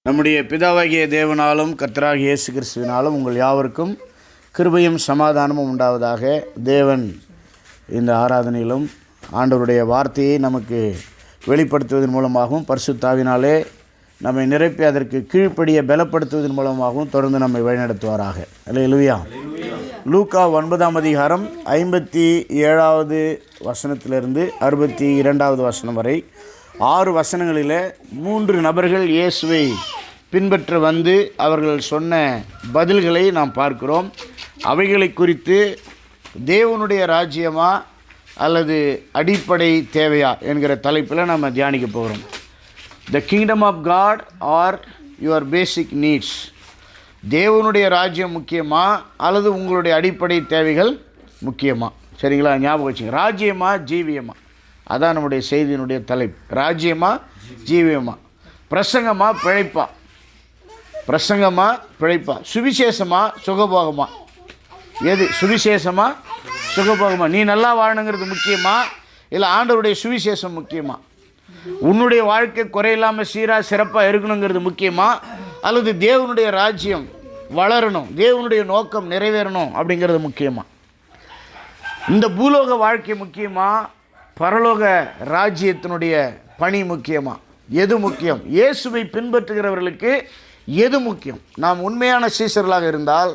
நம்முடைய பிதாவாகிய தேவனாலும் கர்த்தராகிய இயேசு கிறிஸ்துவினாலும் உங்கள் யாவருக்கும் கிருபையும் சமாதானமும் உண்டாவதாக. தேவன் இந்த ஆராதனையிலும் ஆண்டவருடைய வார்த்தையை நமக்கு வெளிப்படுத்துவதன் மூலமாகவும் பரிசுத்த ஆவியினாலே நம்மை நிரப்பி அதற்கு கீழ்ப்படிய பலப்படுத்துவதன் மூலமாகவும் தொடர்ந்து நம்மை வழிநடத்துவாராக. அல்லேலூயா. லூக்கா 9ஆம் அதிகாரம் 57வது வசனத்திலிருந்து 62வது வசனம் வரை 6 வசனங்களில் 3 நபர்கள் இயேசுவை பின்பற்ற வந்து அவர்கள் சொன்ன பதில்களை நாம் பார்க்கிறோம். அவைகளை குறித்து தேவனுடைய ராஜ்யமா அல்லது அடிப்படை தேவையா என்கிற தலைப்பில் நம்ம தியானிக்க போகிறோம். The kingdom of God are your basic needs. தேவனுடைய ராஜ்யம் முக்கியமா அல்லது உங்களுடைய அடிப்படை தேவைகள் முக்கியமா? சரிங்களா, ஞாபகம் வச்சுங்க. ராஜ்யமா ஜீவியமா, அதான் நம்முடைய செய்தியினுடைய தலைப்பு. ராஜ்யமா ஜீவியமா, பிரசங்கமா பிழைப்பா, பிரசங்கமா பிழைப்பா, சுவிசேஷமா சுகபோகமா? எது சுவிசேஷமா சுகபோகமா? நீ நல்லா வாழணுங்கிறது முக்கியமா இல்லை ஆண்டவருடைய சுவிசேஷம் முக்கியமா? உன்னுடைய வாழ்க்கை குறையில்லாமல் சீராக சிறப்பாக இருக்கணுங்கிறது முக்கியமா அல்லது தேவனுடைய ராஜ்யம் வளரணும், தேவனுடைய நோக்கம் நிறைவேறணும் அப்படிங்கிறது முக்கியமா? இந்த பூலோக வாழ்க்கை முக்கியமா, பரலோக ராஜ்யத்தினுடைய பணி முக்கியமா? எது முக்கியம்? இயேசுவை பின்பற்றுகிறவர்களுக்கு எது முக்கியம்? நாம் உண்மையான சீசர்களாக இருந்தால்,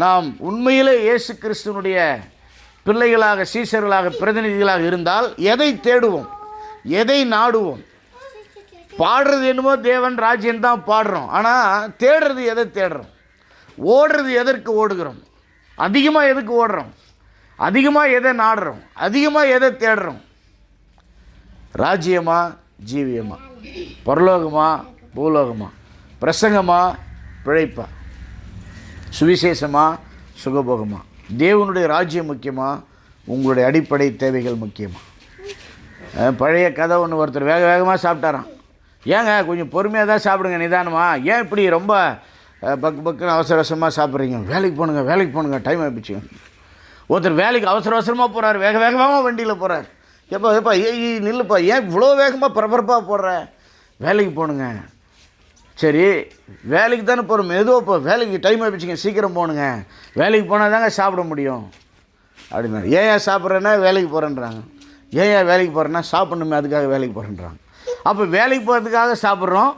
நாம் உண்மையிலே இயேசு கிறிஸ்துவனுடைய பிள்ளைகளாக சீசர்களாக பிரதிநிதிகளாக இருந்தால் எதை தேடுவோம், எதை நாடுவோம்? பாடுறது என்னமோ தேவன் ராஜ்யம்தான் பாடுறோம், ஆனால் தேடுறது எதை தேடுறோம்? ஓடுறது எதற்கு ஓடுகிறோம்? அதிகமாக எதுக்கு ஓடுறோம்? அதிகமாக எதை நாடுறோம்? அதிகமாக எதை தேடுறோம்? ராஜ்யமா ஜீவியமா, பரலோகமா பூலோகமா, பிரசங்கமா பிழைப்பா, சுவிசேஷமா சுகபோகமா? தேவனுடைய ராஜ்யம் முக்கியமா, உங்களுடைய அடிப்படை தேவைகள் முக்கியமா? பழைய கதை ஒன்று, ஒருத்தர் வேக வேகமாக சாப்பிட்டாராம். ஏங்க கொஞ்சம் பொறுமையாக தான் சாப்பிடுங்க, நிதானமா, ஏன் இப்படி ரொம்ப பக்கு பக்குன்னு அவசர அவசரமாக சாப்பிட்றீங்க? வேலைக்கு போகணுங்க, வேலைக்கு போகணுங்க, டைம் ஆகிடுச்சுங்க. ஒருத்தர் வேலைக்கு அவசர அவசரமாக போகிறார், வேக வேகமாக வண்டியில் போகிறார். எப்பா நில்லுப்பா, ஏன் இவ்வளோ வேகமாக பரபரப்பாக போடுற? வேலைக்கு போகணுங்க. சரி, வேலைக்கு தானே போகிறோம், மெதுவாக போ, வேலைக்கு டைம் ஆகிடுச்சிங்க, சீக்கிரம் போகணுங்க, வேலைக்கு போனால் தாங்க சாப்பிட முடியும் அப்படின்னா. ஏன் சாப்பிட்றேன்னா வேலைக்கு போகிறேன்றாங்க. ஏன் வேலைக்கு போகிறேன்னா சாப்பிட்ணுமே, அதுக்காக வேலைக்கு போகிறேன்றாங்க. அப்போ வேலைக்கு போகிறதுக்காக சாப்பிட்றோம்,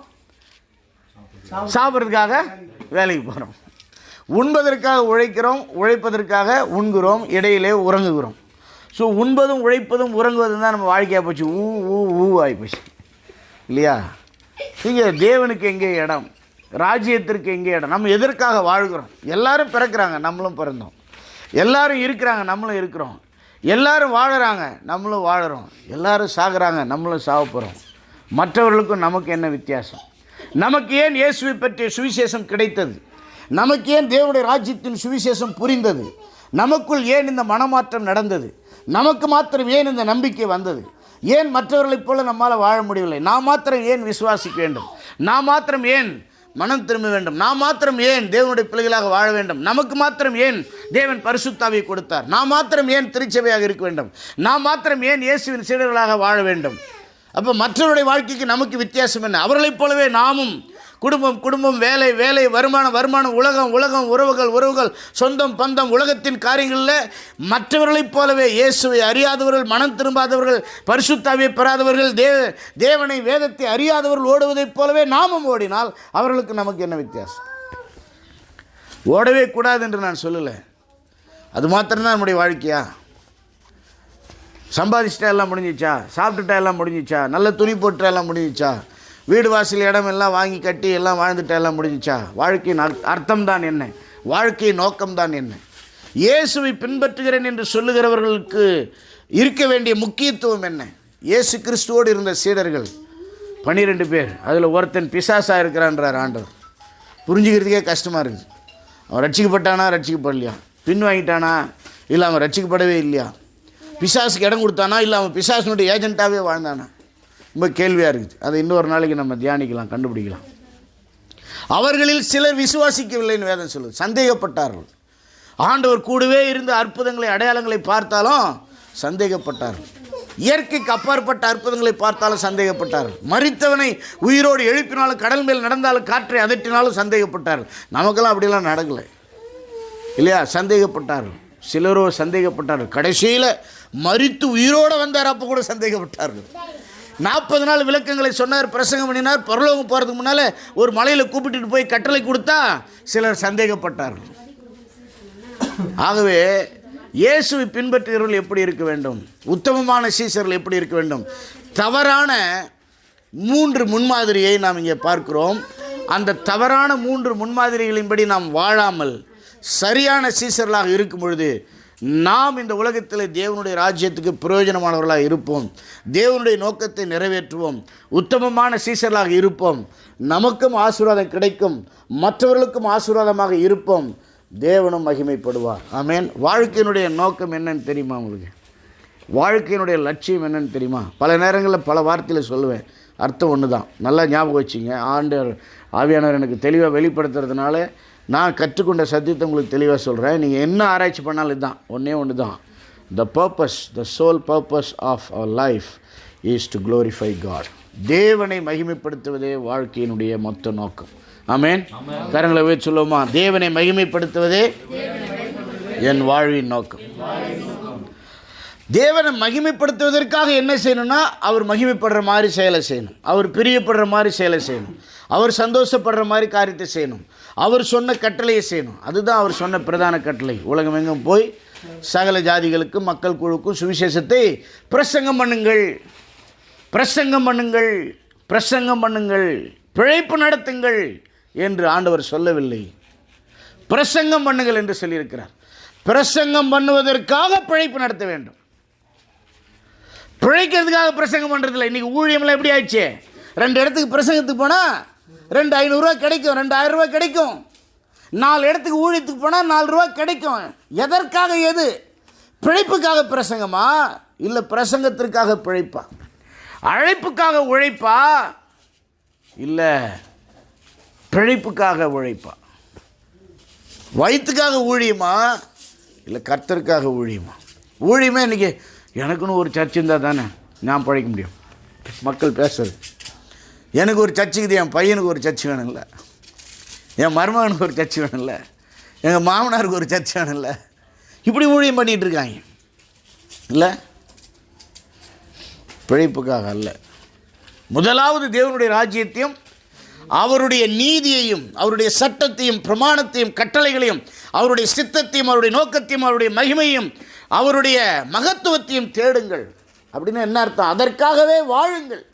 சாப்பிட்றதுக்காக வேலைக்கு போகிறோம். உண்பதற்காக உழைக்கிறோம், உழைப்பதற்காக உண்கிறோம், இடையிலே உறங்குகிறோம். ஸோ உண்பதும் உழைப்பதும் உறங்குவதும் தான் நம்ம வாழ்க்கையாக போச்சு. ஊ ஆகிப்போச்சு இல்லையா? இங்கே தேவனுக்கு எங்கே இடம், ராஜ்யத்திற்கு எங்கே இடம்? நம்ம எதற்காக வாழ்கிறோம்? எல்லாரும் பிறக்கிறாங்க, நம்மளும் பிறந்தோம். எல்லாரும் இருக்கிறாங்க, நம்மளும் இருக்கிறோம். எல்லாரும் வாழுறாங்க, நம்மளும் வாழுறோம். எல்லாரும் சாகுறாங்க, நம்மளும் சாக போகிறோம். மற்றவர்களுக்கும் நமக்கு என்ன வித்தியாசம்? நமக்கு ஏன் இயேசுவை பற்றிய சுவிசேஷம் கிடைத்தது? நமக்கு ஏன் தேவனுடைய ராஜ்யத்தின் சுவிசேஷம் புரிந்தது? நமக்குள் ஏன் இந்த மனமாற்றம் நடந்தது? நமக்கு மாத்திரம் ஏன் இந்த நம்பிக்கை வந்தது? ஏன் மற்றவர்களைப் போல நம்மால் வாழ முடியவில்லை? நாம் மாத்திரம் ஏன் விசுவாசிக்க வேண்டும்? நாம் மாத்திரம் ஏன் மனம் திரும்ப வேண்டும்? நாம் மாத்திரம் ஏன் தேவனுடைய பிள்ளைகளாக வாழ வேண்டும்? நமக்கு மாத்திரம் ஏன் தேவன் பரிசுத்த ஆவியை கொடுத்தார்? நாம் மாத்திரம் ஏன் திருச்சபையாக இருக்க வேண்டும்? நாம் மாத்திரம் ஏன் இயேசுவின் சீடர்களாக வாழ வேண்டும்? அப்போ மற்றவருடைய வாழ்க்கைக்கு நமக்கு வித்தியாசம் என்ன? அவர்களைப் போலவே நாமும் குடும்பம், வேலை, வருமானம், உலகம், உறவுகள், சொந்தம், பந்தம், உலகத்தின் காரியங்களில் மற்றவர்களைப் போலவே இயேசுவை அறியாதவர்கள், மனம் திரும்பாதவர்கள், பரிசுத்த ஆவியை பெறாதவர்கள், தேவனை வேதத்தை அறியாதவர்கள் ஓடுவதைப் போலவே நாமும் ஓடினால் அவர்களுக்கு நமக்கு என்ன வித்தியாசம்? ஓடவே கூடாது என்று நான் சொல்லலை. அது மாத்திரம்தான் நம்முடைய வாழ்க்கையா? சம்பாதிச்சிட்டா எல்லாம் முடிஞ்சிச்சா? சாப்பிட்டுட்டா எல்லாம் முடிஞ்சிச்சா? நல்ல துணி போட்டுட்டா எல்லாம் முடிஞ்சிச்சா? வீடு வாசல் இடம் எல்லாம் வாங்கி கட்டி எல்லாம் வாழ்ந்துட்டா எல்லாம் முடிஞ்சிச்சா? வாழ்க்கையின் அர்த்தம் தான் என்ன? வாழ்க்கையின் நோக்கம்தான் என்ன? இயேசுவை பின்பற்றுகிறேன் என்று சொல்லுகிறவர்களுக்கு இருக்க வேண்டிய முக்கியத்துவம் என்ன? இயேசு கிறிஸ்துவோடு இருந்த சீடர்கள் 12 பேர், அதில் ஒருத்தன் பிசாசாக இருக்கிறான்றார் ஆண்டவர். புரிஞ்சுக்கிறதுக்கே கஷ்டமாக இருக்குது. அவன் ரட்சிக்கப்பட்டானா, ரட்சிக்கப்படலையா? பின் வாங்கிட்டானா, இல்லை அவன் ரட்சிக்கப்படவே இல்லையா? பிசாசுக்கு இடம் கொடுத்தானா, இல்லை அவன் பிசாசினுடைய ஏஜென்ட்டாகவே வாழ்ந்தானா? ரொம்ப கேள்வியாக இருக்குது. அதை இன்னொரு நாளைக்கு நம்ம தியானிக்கலாம், கண்டுபிடிக்கலாம். அவர்களில் சிலர் விசுவாசிக்கவில்லைன்னு வேதம் சொல்லுது. சந்தேகப்பட்டார்கள். ஆண்டவர் கூடவே இருந்து அற்புதங்களை அடையாளங்களை பார்த்தாலும் சந்தேகப்பட்டார்கள். இயற்கைக்கு அப்பாற்பட்ட அற்புதங்களை பார்த்தாலும் சந்தேகப்பட்டார்கள். மரித்தவனை உயிரோடு எழுப்பினாலும், கடல் மேல் நடந்தாலும், காற்றை அதட்டினாலும் சந்தேகப்பட்டார்கள். நமக்கெல்லாம் அப்படிலாம் நடக்கலை இல்லையா? சந்தேகப்பட்டார்கள். சிலரோ சந்தேகப்பட்டார்கள். கடைசியில் மரித்து உயிரோடு வந்தார், அப்போ கூட சந்தேகப்பட்டார்கள். 40 நாள் விளக்கங்களை சொன்னார், பிரசங்கம் பண்ணினார். பரலோகம் போகிறதுக்கு முன்னால் ஒரு மலையில் கூப்பிட்டுட்டு போய் கட்டளை கொடுத்தா சிலர் சந்தேகப்பட்டார்கள். ஆகவே இயேசுவை பின்பற்றுகிறவர்கள் எப்படி இருக்க வேண்டும்? உத்தமமான சீசர்கள் எப்படி இருக்க வேண்டும்? தவறான 3 முன்மாதிரியை நாம் இங்கே பார்க்கிறோம். அந்த தவறான 3 முன்மாதிரிகளின்படி நாம் வாழாமல் சரியான சீசர்களாக இருக்கும் பொழுது நாம் இந்த உலகத்தில் தேவனுடைய ராஜ்யத்துக்கு பிரயோஜனமானவர்களாக இருப்போம். தேவனுடைய நோக்கத்தை நிறைவேற்றுவோம். உத்தமமான சீசர்களாக இருப்போம். நமக்கும் ஆசீர்வாதம் கிடைக்கும், மற்றவர்களுக்கும் ஆசீர்வாதமாக இருப்போம். தேவனும் மகிமைப்படுவார். ஆமென். வாழ்க்கையினுடைய நோக்கம் என்னன்னு தெரியுமா உங்களுக்கு? வாழ்க்கையினுடைய லட்சியம் என்னன்னு தெரியுமா? பல நேரங்களில் பல வார்த்தையில் சொல்லுவேன், அர்த்தம் ஒன்று தான். நல்லா ஞாபகம் வச்சுங்க. ஆவியானவர் எனக்கு தெளிவாக வெளிப்படுத்துறதுனால நான் கற்றுக்கொண்ட சத்தியத்தை உங்களுக்கு தெளிவாக சொல்கிறேன். நீங்கள் என்ன ஆராய்ச்சி பண்ணாலும் இதுதான், ஒன்று தான். the sole purpose of our life is to glorify God. தேவனை மகிமைப்படுத்துவதே வாழ்க்கையினுடைய மொத்த நோக்கம். ஆமென். கரங்களை உயர்த்தி சொல்லுவோமா? தேவனை மகிமைப்படுத்துவதே என் வாழ்வின் நோக்கம். தேவனை மகிமைப்படுத்துவதற்காக என்ன செய்யணும்னா, அவர் மகிமைப்படுற மாதிரி செயலை செய்யணும், அவர் பிரியப்படுற மாதிரி செயலை செய்யணும், அவர் சந்தோஷப்படுற மாதிரி காரியத்தை செய்யணும், அவர் சொன்ன கட்டளையை செய்யணும். அதுதான் அவர் சொன்ன பிரதான கட்டளை. உலகமெங்கும் போய் சகல ஜாதிகளுக்கும் மக்கள் குழுக்கும் சுவிசேஷத்தை பிரசங்கம் பண்ணுங்கள், பிரசங்கம் பண்ணுங்கள், பிரசங்கம் பண்ணுங்கள், பிழைப்பு நடத்துங்கள் என்று ஆண்டவர் சொல்லவில்லை. பிரசங்கம் பண்ணுங்கள் என்று சொல்லியிருக்கிறார். பிரசங்கம் பண்ணுவதற்காக பிழைப்பு நடத்த வேண்டும், பிழைக்கிறதுக்காக பிரசங்கம் பண்ணுறதில்லை. இன்றைக்கி ஊழியம்லாம் எப்படி ஆயிடுச்சு? 2 இடத்துக்கு பிரசங்கத்துக்கு போனால் 2,500 கிடைக்கும், 2,000 ரூபா கிடைக்கும். 4 இடத்துக்கு ஊழியத்துக்கு போனால் 4 ரூபா கிடைக்கும். எதற்காக? எது? பிழைப்புக்காக பிரசங்கமா? இல்லை பிரசங்கத்திற்காக பிழைப்பா? அழைப்புக்காக உழைப்பா? இல்லை பிழைப்புக்காக உழைப்பா? வயிற்றுக்காக ஊழியமா? இல்லை கர்த்தருக்காக ஊழியமா? ஊழியமே இன்றைக்கி எனக்குன்னு ஒரு சர்ச் இருந்தால் தானே நான் பிழைக்க முடியும். மக்கள் பேசுறது, எனக்கு ஒரு சர்ச்சுக்குது, என் பையனுக்கு ஒரு சர்ச் வேணும்ல, என் மருமகனுக்கு ஒரு சர்ச் வேணும்ல, எங்கள் மாமனாருக்கு ஒரு சர்ச் வேணும்ல, இப்படி ஊழியம் பண்ணிகிட்டு இருக்காங்க. இல்லை பிழைப்புக்காக அல்ல. முதலாவது தேவனுடைய ராஜ்யத்தையும் அவருடைய நீதியையும் அவருடைய சட்டத்தையும் பிரமாணத்தையும் கட்டளைகளையும் அவருடைய சித்தத்தையும் அவருடைய நோக்கத்தையும் அவருடைய மகிமையும் அவருடைய மகத்துவத்தையும் தேடுங்கள். அப்படின்னு என்ன அர்த்தம்? அதற்காகவே வாழுங்கள்.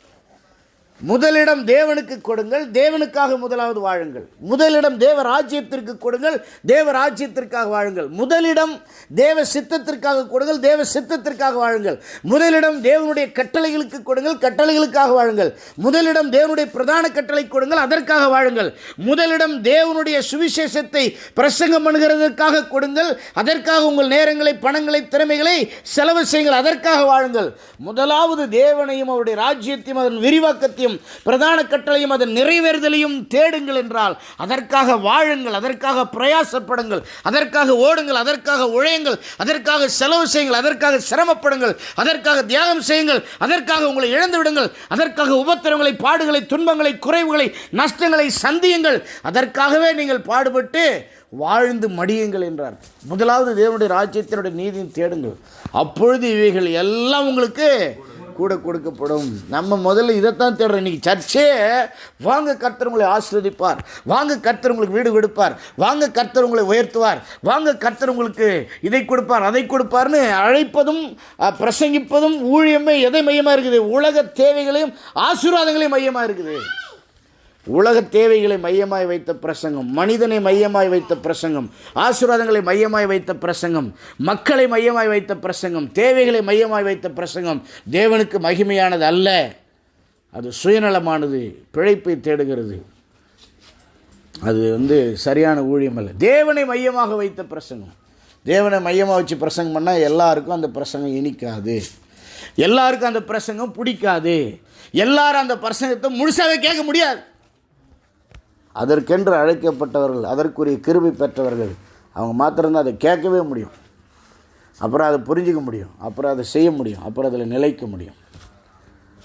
முதலிடம் தேவனுக்கு கொடுங்கள், தேவனுக்காக முதலாவது வாழுங்கள். முதலிடம் தேவ ராஜ்யத்திற்கு கொடுங்கள், தேவ ராஜ்யத்திற்காக வாழுங்கள். முதலிடம் தேவ சித்தத்திற்காக கொடுங்கள், தேவ சித்தத்திற்காக வாழுங்கள். முதலிடம் தேவனுடைய கட்டளைகளுக்கு கொடுங்கள், கட்டளைகளுக்காக வாழுங்கள். முதலிடம் தேவனுடைய பிரதான கட்டளை கொடுங்கள், அதற்காக வாழுங்கள். முதலிடம் தேவனுடைய சுவிசேஷத்தை பிரசங்கம் பண்ணுகிறதற்காக கொடுங்கள், அதற்காக உங்கள் நேரங்களை, பணங்களை, திறமைகளை செலவு செய்யுங்கள், அதற்காக வாழுங்கள். முதலாவது தேவனையும் அவருடைய ராஜ்யத்தையும் அதன் விரிவாக்கத்தையும் பிரதான கட்டளையும் அதன் நிறைவேறுதலையும் தேடுங்கள் என்றால் அதற்காக வாழுங்கள், அதற்காக பிரயாசப்படுங்கள், அதற்காக ஓடுங்கள், அதற்காக உழையுங்கள், அதற்காக செலவு செய்யுங்கள், அதற்காக சிரமப்படுங்கள், அதற்காக தியாகம் செய்யுங்கள், அதற்காக உங்களை இழந்து விடுங்கள், அதற்காக உபத்திரவங்களை, பாடுகளை, துன்பங்களை, குறைவுகளை, நஷ்டங்களை சந்தியுங்கள். அதற்காகவே நீங்கள் பாடுபட்டு வாழ்ந்து மடியுங்கள் என்றார். முதலாவது தேவனுடைய ராஜ்யத்தினுடைய நீதியை தேடுங்கள், அப்பொழுது இவைகள் எல்லாம் உங்களுக்கு கூட கொடுக்கப்படும். நம்ம முதல்ல இதைத்தான் தேடுறோம். இன்றைக்கி சர்ச்சே வாங்க கர்த்தர் உங்களை ஆசீர்வதிப்பார், வாங்க கர்த்தர் உங்களுக்கு வீடு கொடுப்பார், வாங்க கர்த்தர் உங்களை உயர்த்துவார், வாங்க கர்த்தர் உங்களுக்கு இதை கொடுப்பார், அதை கொடுப்பார்னு அழைப்பதும் பிரசங்கிப்பதும் ஊழியமே எதை மையமாக இருக்குது? உலக தேவைகளையும் ஆசீர்வாதங்களையும் மையமாக இருக்குது. உலக தேவைகளை மையமாய் வைத்த பிரசங்கம், மனிதனை மையமாய் வைத்த பிரசங்கம், ஆசீர்வாதங்களை மையமாய் வைத்த பிரசங்கம், மக்களை மையமாய் வைத்த பிரசங்கம், தேவைகளை மையமாய் வைத்த பிரசங்கம் தேவனுக்கு மகிமையானது அல்ல. அது சுயநலமானது, பிழைப்பை தேடுகிறது. அது சரியான ஊழியம் அல்ல. தேவனை மையமாக வைத்த பிரசங்கம், தேவனை மையமாக வச்சு பிரசங்கம் பண்ணால் எல்லாருக்கும் அந்த பிரசங்கம் இனிக்காது, எல்லாருக்கும் அந்த பிரசங்கம் பிடிக்காது, எல்லாரும் அந்த பிரசங்கத்தை முழுசாகவே கேட்க முடியாது. அதற்கென்று அழைக்கப்பட்டவர்கள், அதற்குரிய கிருபை பெற்றவர்கள், அவங்க மாத்திரம்தான் அதை கேட்கவே முடியும். அப்புறம் அதை புரிஞ்சிக்க முடியும், அப்புறம் அதை செய்ய முடியும், அப்புறம் அதில் நிலைக்க முடியும்.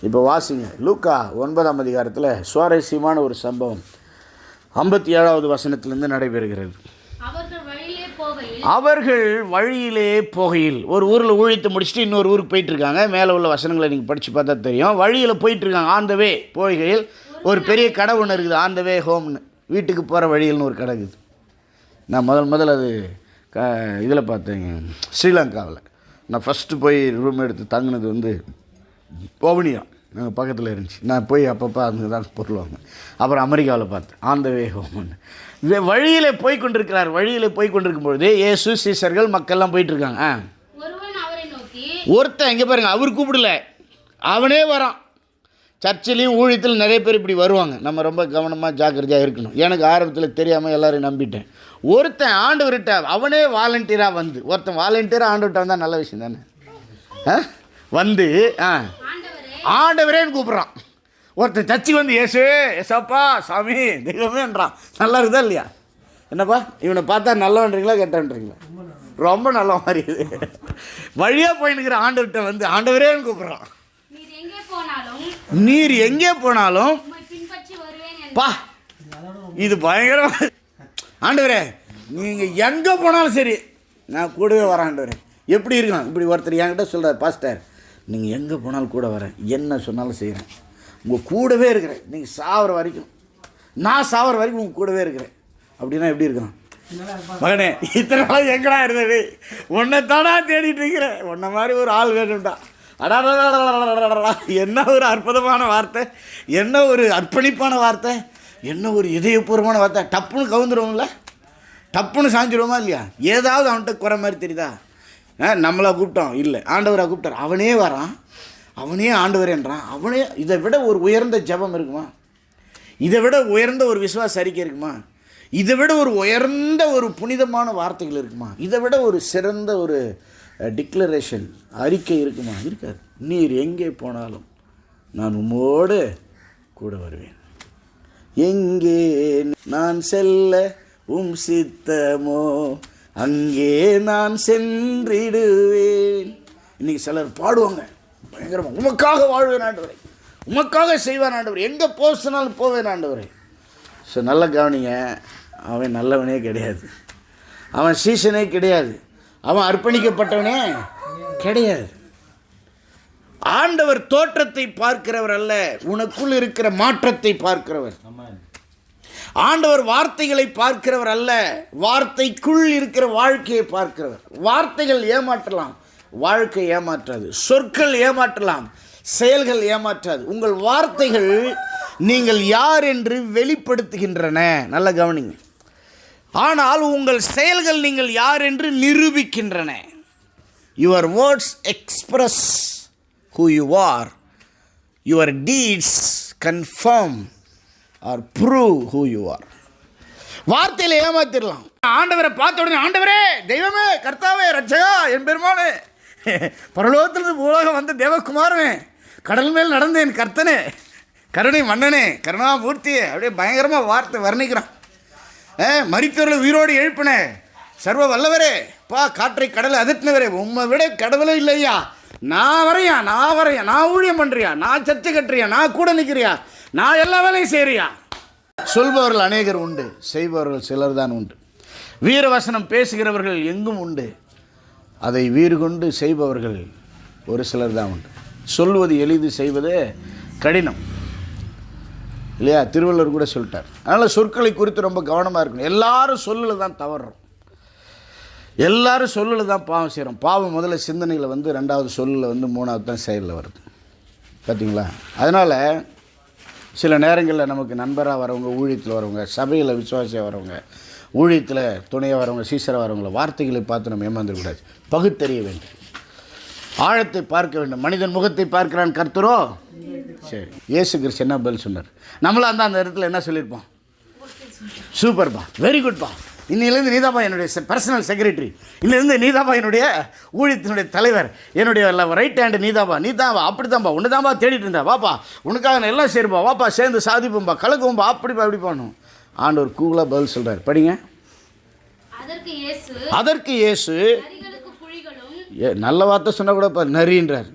இப்போ வாசிங்க, லூக்கா 9ஆம் அதிகாரத்தில் சுவாரஸ்யமான ஒரு சம்பவம் 57வது வசனத்திலிருந்து நடைபெறுகிறது. அவர்கள் வழியிலே போகையில், ஒரு ஊரில் ஊழித்து முடிச்சுட்டு இன்னொரு ஊருக்கு போயிட்டுருக்காங்க. மேலே உள்ள வசனங்களை நீங்கள் படித்து பார்த்தா தெரியும். வழியில் போயிட்டுருக்காங்க. ஆன் த வே போகையில் ஒரு பெரிய கடை ஒன்று இருக்குது, ஆன் த வே ஹோம்னு, வீட்டுக்கு போகிற வழியில்னு ஒரு கடை இருக்குது. நான் முதல் அது இதில் பார்த்தேங்க, ஸ்ரீலங்காவில். நான் ஃபஸ்ட்டு போய் ரூம் எடுத்து தங்கினது வந்து பவனியா, நாங்கள் பக்கத்தில் இருந்துச்சு. நான் போய் அப்பப்போ அங்கே தான் பொருள் வாங்க. அப்புறம் அமெரிக்காவில் பார்த்தேன், ஆன் த வே ஹோம்னு. வழியில் போய் கொண்டிருக்கிறார். வழியில் போய் கொண்டிருக்கும் பொழுது இயேசு சீசர்கள் மக்கள்லாம் போயிட்டுருக்காங்க. ஒருத்தன் எங்கே பாருங்க, அவர் கூப்பிடல, அவனே வரான். சர்ச்சிலையும் ஊழியத்தில் நிறைய பேர் இப்படி வருவாங்க. நம்ம ரொம்ப கவனமாக ஜாக்கிரதையாக இருக்கணும். எனக்கு ஆரம்பத்தில் தெரியாமல் எல்லோரும் நம்பிட்டேன். ஒருத்தன் ஆண்டவர்கிட்ட அவனே வாலண்டியராக வந்து, ஒருத்தன் வாலண்டியராக ஆண்டவர்கிட்ட வந்தால் நல்ல விஷயம் தானே. வந்து ஆண்டவரேன்னு கூப்பிட்றான். ஒருத்தன் சர்ச்சுக்கு வந்து ஏசுவே ஏசப்பா சாமி தெய்வமேன்றான். நல்லா இருக்குதா இல்லையா? என்னப்பா இவனை பார்த்தா நல்லவன்றீங்களா கெட்டவன்றீங்களா? ரொம்ப நல்ல மாதிரி இது. வழியாக போயின்னுக்கிற ஆண்டவர்கிட்ட வந்து ஆண்டவரேன்னு கூப்பிட்றான். நீர் எங்கே போனாலும் பா, இது பயங்கரம். ஆண்டவரே நீங்கள் எங்கே போனாலும் சரி நான் கூடவே வரேன் ஆண்டவரே. எப்படி இருக்கணும்? இப்படி ஒருத்தர் என்கிட்ட சொல்கிறார், பாஸ்டர் நீங்கள் எங்கே போனாலும் கூட வரேன், என்ன சொன்னாலும் செய்கிறேன், உங்கள் கூடவே இருக்கிறேன், நீங்கள் சாவர வரைக்கும், நான் சாவர வரைக்கும் உங்கள் கூடவே இருக்கிறேன். அப்படின்னா எப்படி இருக்கணும்? மகனே இத்தனை நாள் எங்கடா இருந்தது, உன்னை தானா தேடிட்டு இருக்கிறேன், உன்னை மாதிரி ஒரு ஆள் வேணும்டா. அடாடா, என்ன ஒரு அற்புதமான வார்த்தை, என்ன ஒரு அர்ப்பணிப்பான வார்த்தை, என்ன ஒரு இதயபூர்வமான வார்த்தை. டப்புன்னு கவுந்துருவோம்ல, டப்புன்னு சாஞ்சிடுவோமா இல்லையா? ஏதாவது அவன்கிட்ட குறை மாதிரி தெரியுதா? நம்மளா கூப்பிட்டோம் இல்லை, ஆண்டவராக கூப்பிட்டார். அவனே வரான், அவனே ஆண்டவரேன்றான். அவனே. இதை விட ஒரு உயர்ந்த ஜெபம் இருக்குமா? இதை விட உயர்ந்த ஒரு விசுவாச அறிக்கை இருக்குமா? இதை விட ஒரு உயர்ந்த ஒரு புனிதமான வார்த்தைகள் இருக்குமா? இதை விட ஒரு சிறந்த ஒரு டிக்ளரேஷன் அறிக்கை இருக்குமா? இருக்காது. நீர் எங்கே போனாலும் நான் உம்மோடு கூட வருவேன். எங்கே நான் செல்ல உம் சித்தமோ அங்கே நான் சென்றிடுவேன். இன்றைக்கி சிலர் பாடுவாங்க பயங்கரமாக, உமக்காக வாழ்வேன் ஆண்டவரே, உமக்காக செய்வேன் ஆண்டவரே, எங்கே போனாலும் போவேன் ஆண்டவரே. ஸோ நல்ல கவனிங்க, அவன் நல்லவனே கிடையாது, அவன் சீசனே கிடையாது, அவன் அர்ப்பணிக்கப்பட்டவனே கிடையாது. ஆண்டவர் தோற்றத்தை பார்க்கிறவர் அல்ல, உனக்குள் இருக்கிற மாற்றத்தை பார்க்கிறவர். ஆண்டவர் வார்த்தைகளை பார்க்கிறவர் அல்ல, வார்த்தைக்குள் இருக்கிற வாழ்க்கையை பார்க்கிறவர். வார்த்தைகள் ஏமாற்றலாம், வாழ்க்கை ஏமாற்றாது. சொற்கள் ஏமாற்றலாம், செயல்கள் ஏமாற்றாது. உங்கள் வார்த்தைகள் நீங்கள் யார் என்று வெளிப்படுத்துகின்றன, நல்ல கவனிங்க. ஆனால் உங்கள் செயல்கள் நீங்கள் யார் என்று நிரூபிக்கின்றன. Your words express who you are, your deeds confirm or prove who you are. வார்த்தையில் ஏமாத்திடலாம். ஆண்டவரை பார்த்த உடனே ஆண்டவரே தெய்வமே கர்த்தாவே ரட்சகா என் பெருமானே பரலோகத்திலிருந்து பூலோகம் வந்த தேவகுமாரனே கடல் மேல் நடந்த என் கர்த்தனே கருணை மன்னனே கருணாமூர்த்தியே அப்படியே பயங்கரமாக வார்த்தை வர்ணிக்கிறான். மரித்தவர்களை உயிரோடு எழுப்பினே சர்வ வல்லவரே, பா காற்றை கடலை அதிர்த்தினவரே, உம்மை விட கடவுளே இல்லையா, நான் வரையா, நான் ஊழியம் பண்ணுறியா, நான் சர்ச்சை கட்டுறியா, நான் கூட நிற்கிறியா, நான் எல்லா வேலையும் செய்கிறியா. சொல்பவர்கள் அநேகர் உண்டு, செய்பவர்கள் சிலர் தான் உண்டு. வீரவசனம் பேசுகிறவர்கள் எங்கும் உண்டு, அதை வீறு கொண்டு செய்பவர்கள் ஒரு சிலர் தான் உண்டு. சொல்வது எளிது, செய்வது கடினம் இல்லையா? திருவள்ளுவர் கூட சொல்லிட்டார். அதனால் சொற்களை குறித்து ரொம்ப கவனமாக இருக்கணும். எல்லாரும் சொல்லில் தான் தவறுறோம், எல்லாரும் சொல்லில் தான் பாவம் செய்கிறோம். பாவம் முதல்ல சிந்தனையில் வந்து, ரெண்டாவது சொல்லில் வந்து, மூணாவது தான் செயலில் வருது. பார்த்தீங்களா? அதனால் சில நேரங்களில் நமக்கு நண்பராக வரவங்க, ஊழியத்தில் வரவங்க, சபையில் விசுவாசியாக வரவங்க, ஊழியத்தில் துணையாக வரவங்க, சீசராக வரவங்களை வார்த்தைகளை பார்த்து நம்ம ஏமாந்துடக்கூடாது. பகுத்தறிய வேண்டும், ஆழத்தை பார்க்க வேண்டும். மனிதன் முகத்தை பார்க்கிறான் கர்த்தரோ. சரி, இயேசு கிறிஸ்து என்ன பதில் சொன்னார்? நம்மளாம் அந்த இடத்துல என்ன சொல்லியிருப்போம்? சூப்பர்பா, வெரி குட்பா, இன்னிலேருந்து நீதாப்பா என்னுடைய பர்சனல் செக்ரட்டரி, இன்னிலேருந்து நீதாப்பா என்னுடைய ஊழியத்தினுடைய தலைவர், என்னுடைய ரைட் ஹேண்டு நீதாப்பா, அப்படி தான்ப்பா, உன்னை தான்ப்பா தேடிட்டு இருந்தா, வாப்பா உனக்காக நான் எல்லாம் சேருப்பா, வாப்பா சேர்ந்து சாதிப்போம்பா, கலக்குவோம்பா, அப்படிப்பா அப்படி பண்ணணும். ஆண்டவர் கூகுளாக பதில் சொல்கிறார், படிங்க. அதற்கு இயேசு நல்ல வார்த்தை சொன்னால் கூட இப்போ நரின்றார்.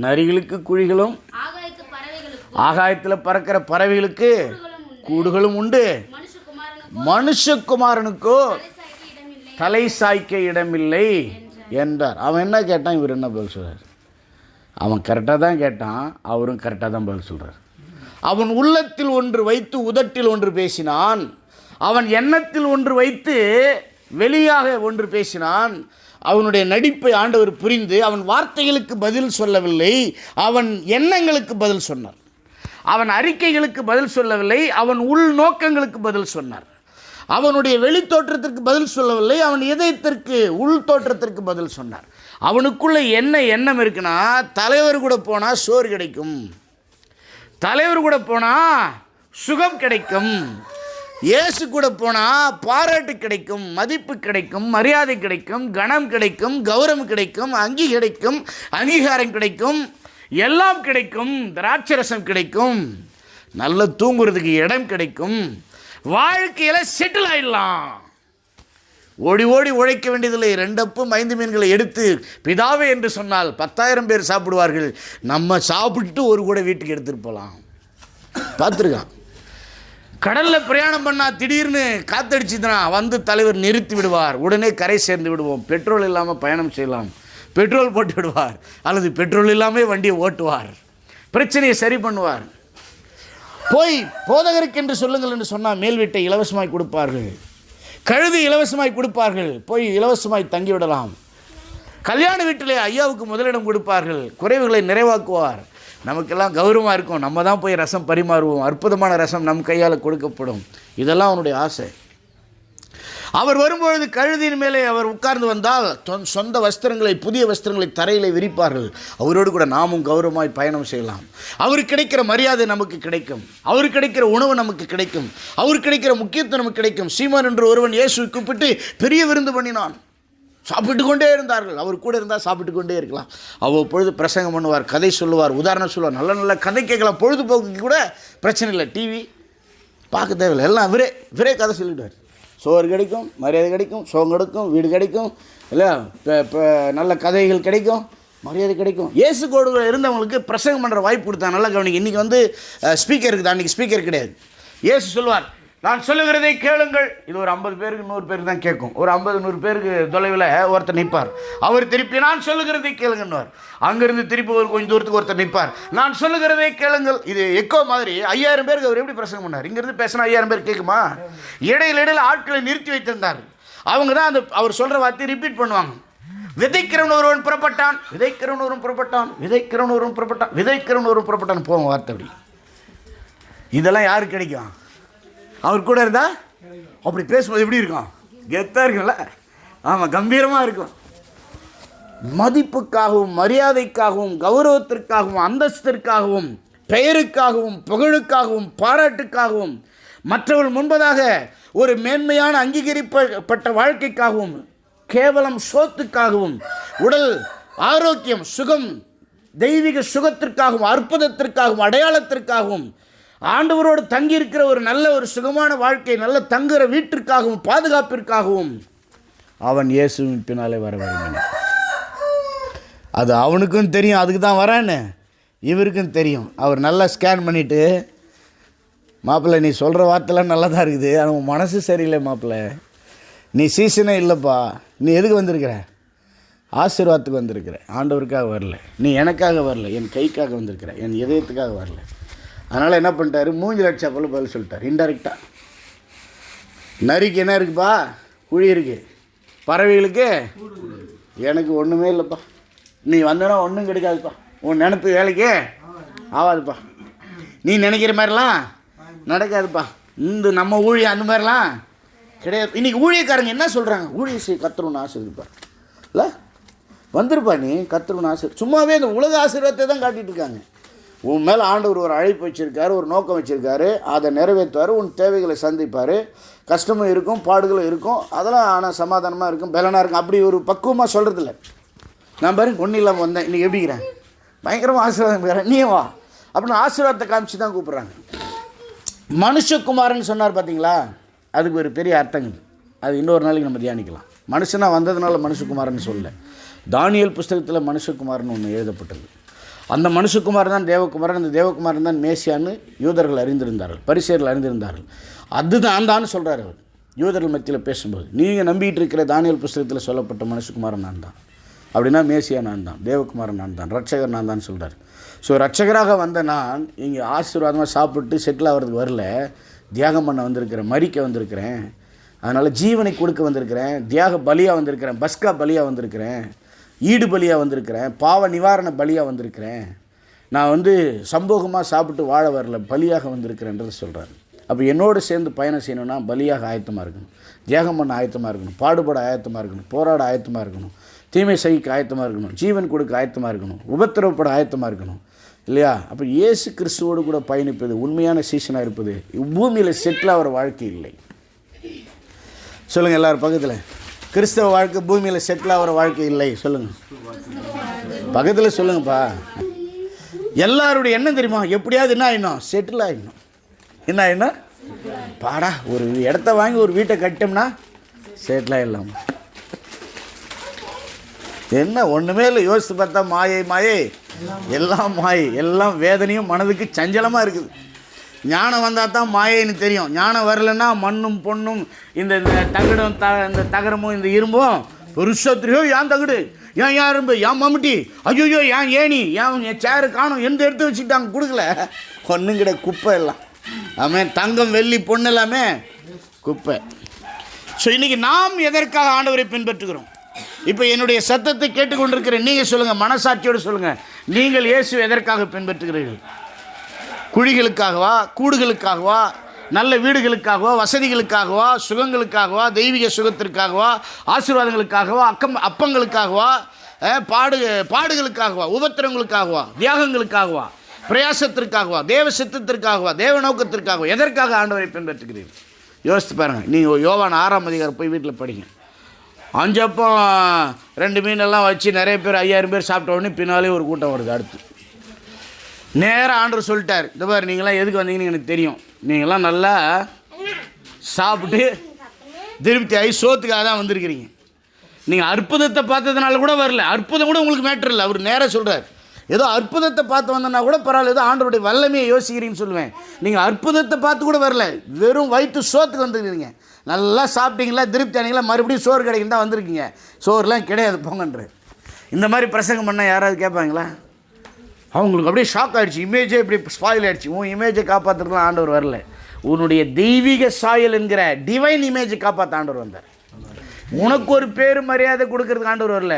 நரிகளுக்கு குழிகளும் ஆகாயத்தில் பறக்கிற பறவைகளுக்கு கூடுகளும் உண்டு, மனுஷகுமாரனுக்கோ தலை சாய்க்க இடமில்லை என்றார். அவன் என்ன கேட்டான், இவர் என்ன பதில் சொல்கிறார்? அவன் கரெக்டாக தான் கேட்டான், அவரும் கரெக்டாக தான் பதில் சொல்கிறார். அவன் உள்ளத்தில் ஒன்று வைத்து உதட்டில் ஒன்று பேசினான், அவன் எண்ணத்தில் ஒன்று வைத்து வெளியாக ஒன்று பேசினான். அவனுடைய நடிப்பை ஆண்டவர் புரிந்து அவன் வார்த்தைகளுக்கு பதில் சொல்லவில்லை, அவன் எண்ணங்களுக்கு பதில் சொன்னார். அவன் அறிக்கைகளுக்கு பதில் சொல்லவில்லை, அவன் உள் நோக்கங்களுக்கு பதில் சொன்னார். அவனுடைய வெளி தோற்றத்திற்கு பதில் சொல்லவில்லை, அவன் இதயத்திற்கு உள் தோற்றத்திற்கு பதில் சொன்னார். அவனுக்குள்ள என்ன எண்ணம் இருக்குன்னா, தலைவர் கூட போனால் சோறு கிடைக்கும், தலைவர் கூட போனால் சுகம் கிடைக்கும், இயேசு கூட போனால் பாராட்டு கிடைக்கும், மதிப்பு கிடைக்கும், மரியாதை கிடைக்கும், கணம் கிடைக்கும், கௌரவம் கிடைக்கும், அங்கீகாரம் கிடைக்கும், எல்லாம் கிடைக்கும், திராட்சரசம் கிடைக்கும், நல்ல தூங்குறதுக்கு இடம் கிடைக்கும், வாழ்க்கையில் செட்டில் ஆயிடலாம். ஓடி ஓடி உழைக்க வேண்டியதில்லை. 2 அப்பம் 5 மீன்களை எடுத்து பிதாவே என்று சொன்னால் 10,000 பேர் சாப்பிடுவார்கள். நம்ம சாப்பிட்டு ஒரு கூட வீட்டுக்கு எடுத்துகிட்டு போகலாம். பார்த்துருக்கான். கடலில் பிரயாணம் பண்ணால் திடீர்னு காத்தடிச்சுதுன்னா வந்து தலைவர் நிறுத்தி விடுவார், உடனே கரை சேர்ந்து விடுவோம். பெட்ரோல் இல்லாமல் பயணம் செய்யலாம், பெட்ரோல் போட்டு விடுவார், அல்லது பெட்ரோல் இல்லாமல் வண்டியை ஓட்டுவார், பிரச்சனையை சரி பண்ணுவார். போய் போதகருக்கு என்று சொல்லுங்கள் என்று சொன்னால் மேல் வீட்டை இலவசமாய் கொடுப்பார்கள், கழுதி இலவசமாய் கொடுப்பார்கள், போய் இலவசமாய் தங்கிவிடலாம். கல்யாண வீட்டிலே ஐயாவுக்கு முதலிடம் கொடுப்பார்கள், குறைவுகளை நிறைவாக்குவார். நமக்கெல்லாம் கௌரவமாக இருக்கும், நம்ம தான் போய் ரசம் பரிமாறுவோம், அற்புதமான ரசம் நம் கையால் கொடுக்கப்படும். இதெல்லாம் அவனுடைய ஆசை. அவர் வரும்பொழுது கழுதியின் மேலே அவர் உட்கார்ந்து வந்தால் சொந்த வஸ்திரங்களை, புதிய வஸ்திரங்களை தரையில் விரிப்பார்கள். அவரோடு கூட நாமும் கௌரவமாய் பயணம் செய்யலாம். அவருக்கு கிடைக்கிற மரியாதை நமக்கு கிடைக்கும், அவருக்கு கிடைக்கிற உணவு நமக்கு கிடைக்கும், அவருக்கு கிடைக்கிற முக்கியத்துவம் நமக்கு கிடைக்கும். சீமான் என்று ஒருவன் இயேசுவை கூப்பிட்டு பெரிய விருந்து பண்ணினான். சாப்பிட்டு கொண்டே இருந்தார்கள். அவர் கூட இருந்தால் சாப்பிட்டு கொண்டே இருக்கலாம். அவ்வப்பொழுது பிரசங்கம் பண்ணுவார், கதை சொல்லுவார், உதாரணம் சொல்லுவார், நல்ல நல்ல கதை கேட்கலாம். பொழுதுபோக்கு கூட பிரச்சனை இல்லை, டிவி பார்க்க தேவையில்லை, எல்லாம் விரே கதை சொல்லிவிடுவார். சோறு கிடைக்கும், மரியாதை கிடைக்கும், சோகம் கிடைக்கும், வீடு கிடைக்கும், இல்லை நல்ல கதைகள் கிடைக்கும், மரியாதை கிடைக்கும். இயேசு கோடு இருந்தவங்களுக்கு பிரசங்கம் பண்ணுற வாய்ப்பு கொடுத்தா. நல்லா கவனிங்க. இன்றைக்கி வந்து ஸ்பீக்கர் இருக்குது, அன்றைக்கி ஸ்பீக்கர் கிடையாது. இயேசு சொல்லுவார், நான் சொல்லுகிறதை கேளுங்கள். இது ஒரு 50 பேருக்கு 100 பேருக்கு தான் கேட்கும். ஒரு 50-100 பேருக்கு தொலைவில் ஒருத்தர் நிற்பார். அவர் திருப்பி நான் சொல்லுகிறதை கேளுங்கன்னுவார். அங்கேருந்து திருப்பி ஒரு கொஞ்சம் தூரத்துக்கு ஒருத்தர் நிற்பார். நான் சொல்லுகிறதை கேளுங்கள். இது எக்கோ மாதிரி 5000 பேருக்கு அவர் எப்படி பிரசங்கம் பண்ணார்? இங்கேருந்து பேசினா 5000 பேர் கேட்குமா? இடையில ஆட்களை நிறுத்தி வைத்திருந்தார். அவங்க தான் அந்த அவர் சொல்கிற வார்த்தையை ரிப்பீட் பண்ணுவாங்க. விதைக்கிறவன் ஒருவன் புறப்பட்டான், விதைக்கிறவன் ஒருவன் புறப்பட்டான், விதைக்கிறவன் ஒருவன் புறப்பட்டான், விதைக்கிறவன் ஒருவன் புறப்பட்டான் போவோம் வார்த்தை. அப்படி இதெல்லாம் யாருக்கு கிடைக்கும்? அவர் கூட இருந்தால் அப்படி பேசும்போது எப்படி இருக்கும்? கெத்தாக இருக்கும்ல? ஆமாம், கம்பீரமாக இருக்கும். மதிப்புக்காகவும் மரியாதைக்காகவும் கௌரவத்திற்காகவும் அந்தஸ்திற்காகவும் பெயருக்காகவும் புகழுக்காகவும் பாராட்டுக்காகவும் மற்றவர்கள் முன்பதாக ஒரு மேன்மையான அங்கீகரிக்கப்பட்ட வாழ்க்கைக்காகவும் கேவலம் சோத்துக்காகவும் உடல் ஆரோக்கியம் சுகம் தெய்வீக சுகத்திற்காகவும் அற்புதத்திற்காகவும் அடையாளத்திற்காகவும் ஆண்டவரோடு தங்கியிருக்கிற ஒரு நல்ல ஒரு சுகமான வாழ்க்கை, நல்ல தங்குகிற வீட்டிற்காகவும் பாதுகாப்பிற்காகவும் அவன் இயேசுவின் பின்னாலே வர விரும்பினான். அது அவனுக்கும் தெரியும், அதுக்கு தான் வரான்னு. இவருக்கும் தெரியும். அவர் நல்லா ஸ்கேன் பண்ணிவிட்டு, மாப்பிள்ளை நீ சொல்கிற வார்த்தைலாம் நல்லா தான் இருக்குது, ஆனால் மனசு சரியில்லை மாப்பிள்ளை, நீ சீசனே இல்லைப்பா, நீ எதுக்கு வந்திருக்கிற? ஆசீர்வாதத்துக்கு வந்திருக்கிற, ஆண்டவருக்காக வரல, நீ எனக்காக வரல, என் கைக்காக வந்திருக்கிற, என் இதயத்துக்காக வரல. அதனால் என்ன பண்ணிட்டாரு? 3 லட்சம் போல் பதில் சொல்லிட்டார் இன்டெரக்டாக. நரிக்கு என்ன இருக்குப்பா? குழி இருக்குது. பறவைகளுக்கு எனக்கு ஒன்றுமே இல்லைப்பா, நீ வந்தனா ஒன்றும் கிடைக்காதுப்பா, உன் நினப்பு வேலைக்கு ஆகாதுப்பா, நீ நினைக்கிற மாதிரிலாம் நடக்காதுப்பா, இந்த நம்ம ஊழியம் அந்த மாதிரிலாம் கிடையாது. இன்றைக்கி ஊழியக்காரங்க என்ன சொல்கிறாங்க? ஊழிய கத்துறோன்னு ஆசை இருப்பார் இல்லை, வந்துருப்பா நீ கத்துறோன்னு ஆசை. சும்மாவே இந்த உலக ஆசீர்வாதத்தை தான் காட்டிகிட்டு இருக்காங்க. உன் மேலே ஆண்டவர் ஒரு அழைப்பு வச்சுருக்காரு, ஒரு நோக்கம் வச்சுருக்காரு, அதை நிறைவேற்றுவார், உன் தேவைகளை சந்திப்பார், கஷ்டமும் இருக்கும், பாடுகளும் இருக்கும், அதெல்லாம் ஆனால் சமாதானமாக இருக்கும், பலனாக இருக்கும். அப்படி ஒரு பக்குவமாக சொல்கிறதில்ல. நான் பாருங்க ஒன்றும் இல்லாமல் வந்தேன், இன்றைக்கி எப்படிக்கிறேன், பயங்கரமாக ஆசீர்வாதம் நீ வா அப்படின்னு ஆசீர்வாதத்தை காமிச்சு தான் கூப்பிட்றாங்க. மனுஷகுமாரன் சொன்னார் பார்த்தீங்களா, அதுக்கு ஒரு பெரிய அர்த்தங்கள். அது இன்னொரு நாளைக்கு நம்ம தியானிக்கலாம். மனுஷனாக வந்ததுனால மனுஷகுமாரன் சொல்ல, தானியேல் புஸ்தகத்தில் மனுஷகுமாரன் ஒன்று எழுதப்பட்டது. அந்த மனுஷகுமாரன் தான் தேவகுமாரன், அந்த தேவகுமாரன் தான் மேசியான்னு யூதர்கள் அறிந்திருந்தார்கள், பரிசேயர்கள் அறிந்திருந்தார்கள். அதுதான் தான் சொல்கிறார் அவர் யூதர்கள் மத்தியில் பேசும்போது. நீங்கள் நம்பிக்கிட்டு இருக்கிற தானியேல் புஸ்தகத்தில் சொல்லப்பட்ட மனுஷகுமாரன் நான் தான், அப்படின்னா மேசியா நான் தான், தேவகுமாரன் நான் தான், ரட்சகர் நான் தான் சொல்கிறார். ஸோ ரட்சகராக வந்த நான் இங்கே ஆசீர்வாதமாக சாப்பிட்டு செட்டில் ஆகிறதுக்கு வரல, தியாகம் பண்ண வந்திருக்கிறேன், மரிக்க வந்திருக்கிறேன், அதனால் ஜீவனை கொடுக்க வந்திருக்கிறேன், தியாக பலியாக வந்திருக்கிறேன், பஸ்கா பலியாக வந்திருக்கிறேன், ஈடு பலியாக வந்திருக்கிறேன், பாவ நிவாரண பலியாக வந்திருக்கிறேன். நான் சம்போகமாக சாப்பிட்டு வாழ வரல, பலியாக வந்திருக்கிறேன்றது சொல்கிறார். அப்போ என்னோடு சேர்ந்து பயணம் செய்யணும்னா பலியாக ஆயத்தமாக இருக்கணும், தியாகம் பண்ண ஆயத்தமாக இருக்கணும், பாடுபட ஆயத்தமாக இருக்கணும், போராட ஆயத்தமாக இருக்கணும், தீமை சகிக்க ஆயத்தமாக இருக்கணும், ஜீவன் கொடுக்க ஆயத்தமாக இருக்கணும், உபத்திரவப்பட ஆயத்தமாக இருக்கணும், இல்லையா? அப்போ இயேசு கிறிஸ்துவோடு கூட பயணிப்பது, உண்மையான சீசனாக இருப்பது, பூமியில் செட்டில் ஆகிற வாழ்க்கை இல்லை. சொல்லுங்கள் எல்லோரும் பக்கத்தில், கிறிஸ்தவ வாழ்க்கை பூமியில் செட்டில் ஆகிற வாழ்க்கை இல்லை. சொல்லுங்கள் பக்கத்தில், சொல்லுங்கப்பா. எல்லாருடைய எண்ணம் தெரியுமா? எப்படியாவது என்ன ஆகிடணும், செட்டில் ஆகிடணும். என்ன ஆகிடணும்? பாடா ஒரு இடத்த வாங்கி ஒரு வீட்டை கட்டோம்னா செட்டில் ஆகிடலாம். என்ன ஒன்றுமே இல்லை, யோசித்து பார்த்தா மாயை மாயை, எல்லாம் மாயை, எல்லாம் வேதனையும் மனதுக்கு சஞ்சலமாக இருக்குது. ஞானம் வந்தால் தான் மாயைன்னு தெரியும். ஞானம் வரலைன்னா மண்ணும் பொண்ணும் இந்த தகடும் இந்த தகரமும் இந்த இரும்பும் பெருசத்திரியோ, ஏன் தகடு, ஏன் இரும்பு, ஏன் மம்முட்டி, ஐயோ ஏன் ஏணி, ஏன் சேரு காணும், எந்த எடுத்து வச்சுக்கிட்டாங்க கொடுக்கல, ஒன்றும் கிடையாது, குப்பை எல்லாம். ஆமாம், தங்கம் வெள்ளி பொண்ணு எல்லாமே குப்பை. ஸோ இன்றைக்கி நாம் எதற்காக ஆண்டவரை பின்பற்றுகிறோம்? இப்போ என்னுடைய சத்தத்தை கேட்டுக்கொண்டிருக்கிற நீங்கள் சொல்லுங்கள், மனசாட்சியோடு சொல்லுங்கள், நீங்கள் இயேசு எதற்காக பின்பற்றுகிறீர்கள்? குழிகளுக்காகவா, கூடுகளுக்காகவா, நல்ல வீடுகளுக்காகவா, வசதிகளுக்காகவா, சுகங்களுக்காகவா, தெய்வீக சுகத்திற்காகவா, ஆசீர்வாதங்களுக்காகவா, அப்பங்களுக்காகவா, பாடுகளுக்காகவா, உபத்திரங்களுக்காகவா, தியாகங்களுக்காகவா, பிரயாசத்திற்காகவா, தேவ சித்தத்திற்காகவா, தேவ நோக்கத்திற்காகவா, எதற்காக ஆண்டவரை பின்பற்றுகிறீர்கள்? யோசித்து பாருங்கள். நீங்கள் யோவான் 6ஆம் அதிகாரம் போய் வீட்டில் படிங்க. 5 அப்பம் 2 மீனெல்லாம் வச்சு நிறைய பேர் 5000 பேர் சாப்பிட்ட உடனே பின்னாலே ஒரு கூட்டம் வருது. அடுத்து நேராக ஆண்டவர் சொல்லிட்டார், இந்த பாரு நீங்களாம் எதுக்கு வந்தீங்கன்னு எனக்கு தெரியும், நீங்களாம் நல்லா சாப்பிட்டு திருப்தி ஆகி சோத்துக்காக தான் வந்திருக்கிறீங்க, நீங்கள் அற்புதத்தை பார்த்ததுனால கூட வரல, அற்புதம் கூட உங்களுக்கு மேட்டர் இல்லை. அவர் நேராக சொல்கிறார், ஏதோ அற்புதத்தை பார்த்து வந்தனா கூட பரவாயில்ல, ஏதோ ஆண்டவருடைய வல்லமையை யோசிக்கிறீங்கன்னு சொல்லுவேன். நீங்கள் அற்புதத்தை பார்த்து கூட வரல, வெறும் வயிற்று சோத்துக்கு வந்துருக்கீங்க, நல்லா சாப்பிட்டீங்களா, திருப்தி ஆனீங்களா, மறுபடியும் சோறு கிடைக்கும் தான் வந்திருக்கீங்க, சோறுலாம் கிடையாது போங்கன்ற. இந்த மாதிரி பிரசங்கம் பண்ணால் யாராவது கேட்பாங்களா? அவங்களுக்கு அப்படியே ஷாக் ஆகிடுச்சு, இமேஜே இப்படி ஸ்பாயில் ஆகிடுச்சு. உன் இமேஜை காப்பாற்றுறதுலாம் ஆண்டவர் வரல, உன்னுடைய தெய்வீக சாயல் என்கிற டிவைன் இமேஜை காப்பாற்ற ஆண்டவர் வந்தார். உனக்கு ஒரு பேரு மரியாதை கொடுக்கறதுக்கு ஆண்டவர் வரல,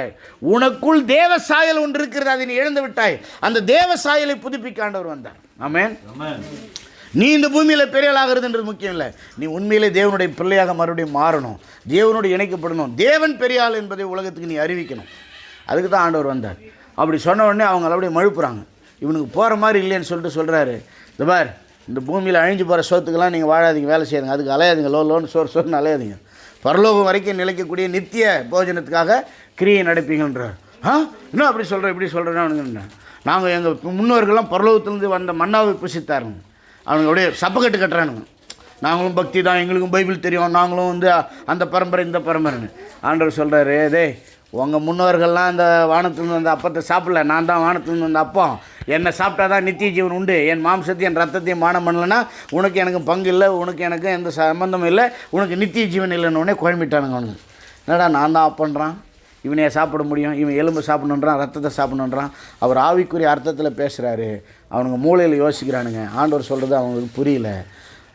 உனக்குள் தேவ சாயல் ஒன்று இருக்கிறது, அதை நீ இழந்து விட்டாய், அந்த தேவ சாயலை புதுப்பிக்க ஆண்டவர் வந்தார். ஆமென். நீ இந்த பூமியில் பெரிய ஆகிறதுன்றது முக்கியம் இல்லை, நீ உண்மையிலே தேவனுடைய பிள்ளையாக மறுபடியும் மாறணும், தேவனோடு இணைக்கப்படணும், தேவன் பெரிய ஆள் என்பதை உலகத்துக்கு நீ அறிவிக்கணும். அதுக்கு தான் ஆண்டவர் வந்தார். அப்படி சொன்ன உடனே அவங்க அப்படியே மழுப்புறாங்க, இவனுக்கு போகிற மாதிரி இல்லைன்னு சொல்லிட்டு சொல்கிறாரு, இந்த பார் இந்த பூமியில் அழிஞ்சு போகிற சோத்துக்கெல்லாம் நீங்கள் வாழாதீங்க, வேலை செய்யுங்க, அதுக்கு அலையாதீங்க, லோன்னு சோறுன்னு அலையாதீங்க, பரலோகம் வரைக்கும் நிலைக்கக்கூடிய நித்திய போஜனத்துக்காக கிரியை நடப்பீங்கன்றார். இன்னும் அப்படி சொல்கிறேன் இப்படி சொல்கிறேன்னு, நாங்கள் எங்கள் முன்னோர்கள்லாம் பரலோகத்திலேருந்து வந்த மன்னாவை புசித்தாருங்க, அவங்க அப்படியே சப்பக்கட்டு கட்டுறானுங்க, நாங்களும் பக்தி தான், எங்களுக்கும் பைபிள் தெரியும், நாங்களும் அந்த பரம்பரை இந்த பரம்பரைன்னு. ஆண்டவர் சொல்கிறாரு, உங்கள் முன்னோர்கள்லாம் அந்த வானத்துலேருந்து வந்த அப்பத்தை சாப்பிடல, நான் தான் வானத்துலேருந்து வந்த அப்பம், என்னை சாப்பிட்டா தான் நித்திய ஜீவன் உண்டு, என் மாம்சத்தையும் என் ரத்தத்தையும் மானம் பண்ணலைன்னா உனக்கு எனக்கு பங்கு இல்லை, உனக்கு எனக்கு எந்த சம்பந்தமும் இல்லை, உனக்கு நித்திய ஜீவன் இல்லைன்னு உடனே குழம்பிட்டானுங்க. அவனுக்கு என்னடா நான் தான் அப்பன்றான், இவனையை சாப்பிட முடியும், இவன் எலும்பு சாப்பிடணுன்றான், ரத்தத்தை சாப்பிடணுன்றான், அவர் ஆவிக்குரிய அர்த்தத்தில் பேசுகிறாரு, அவனுங்க மூளையில் யோசிக்கிறானுங்க, ஆண்டவர் சொல்கிறது அவங்களுக்கு புரியல.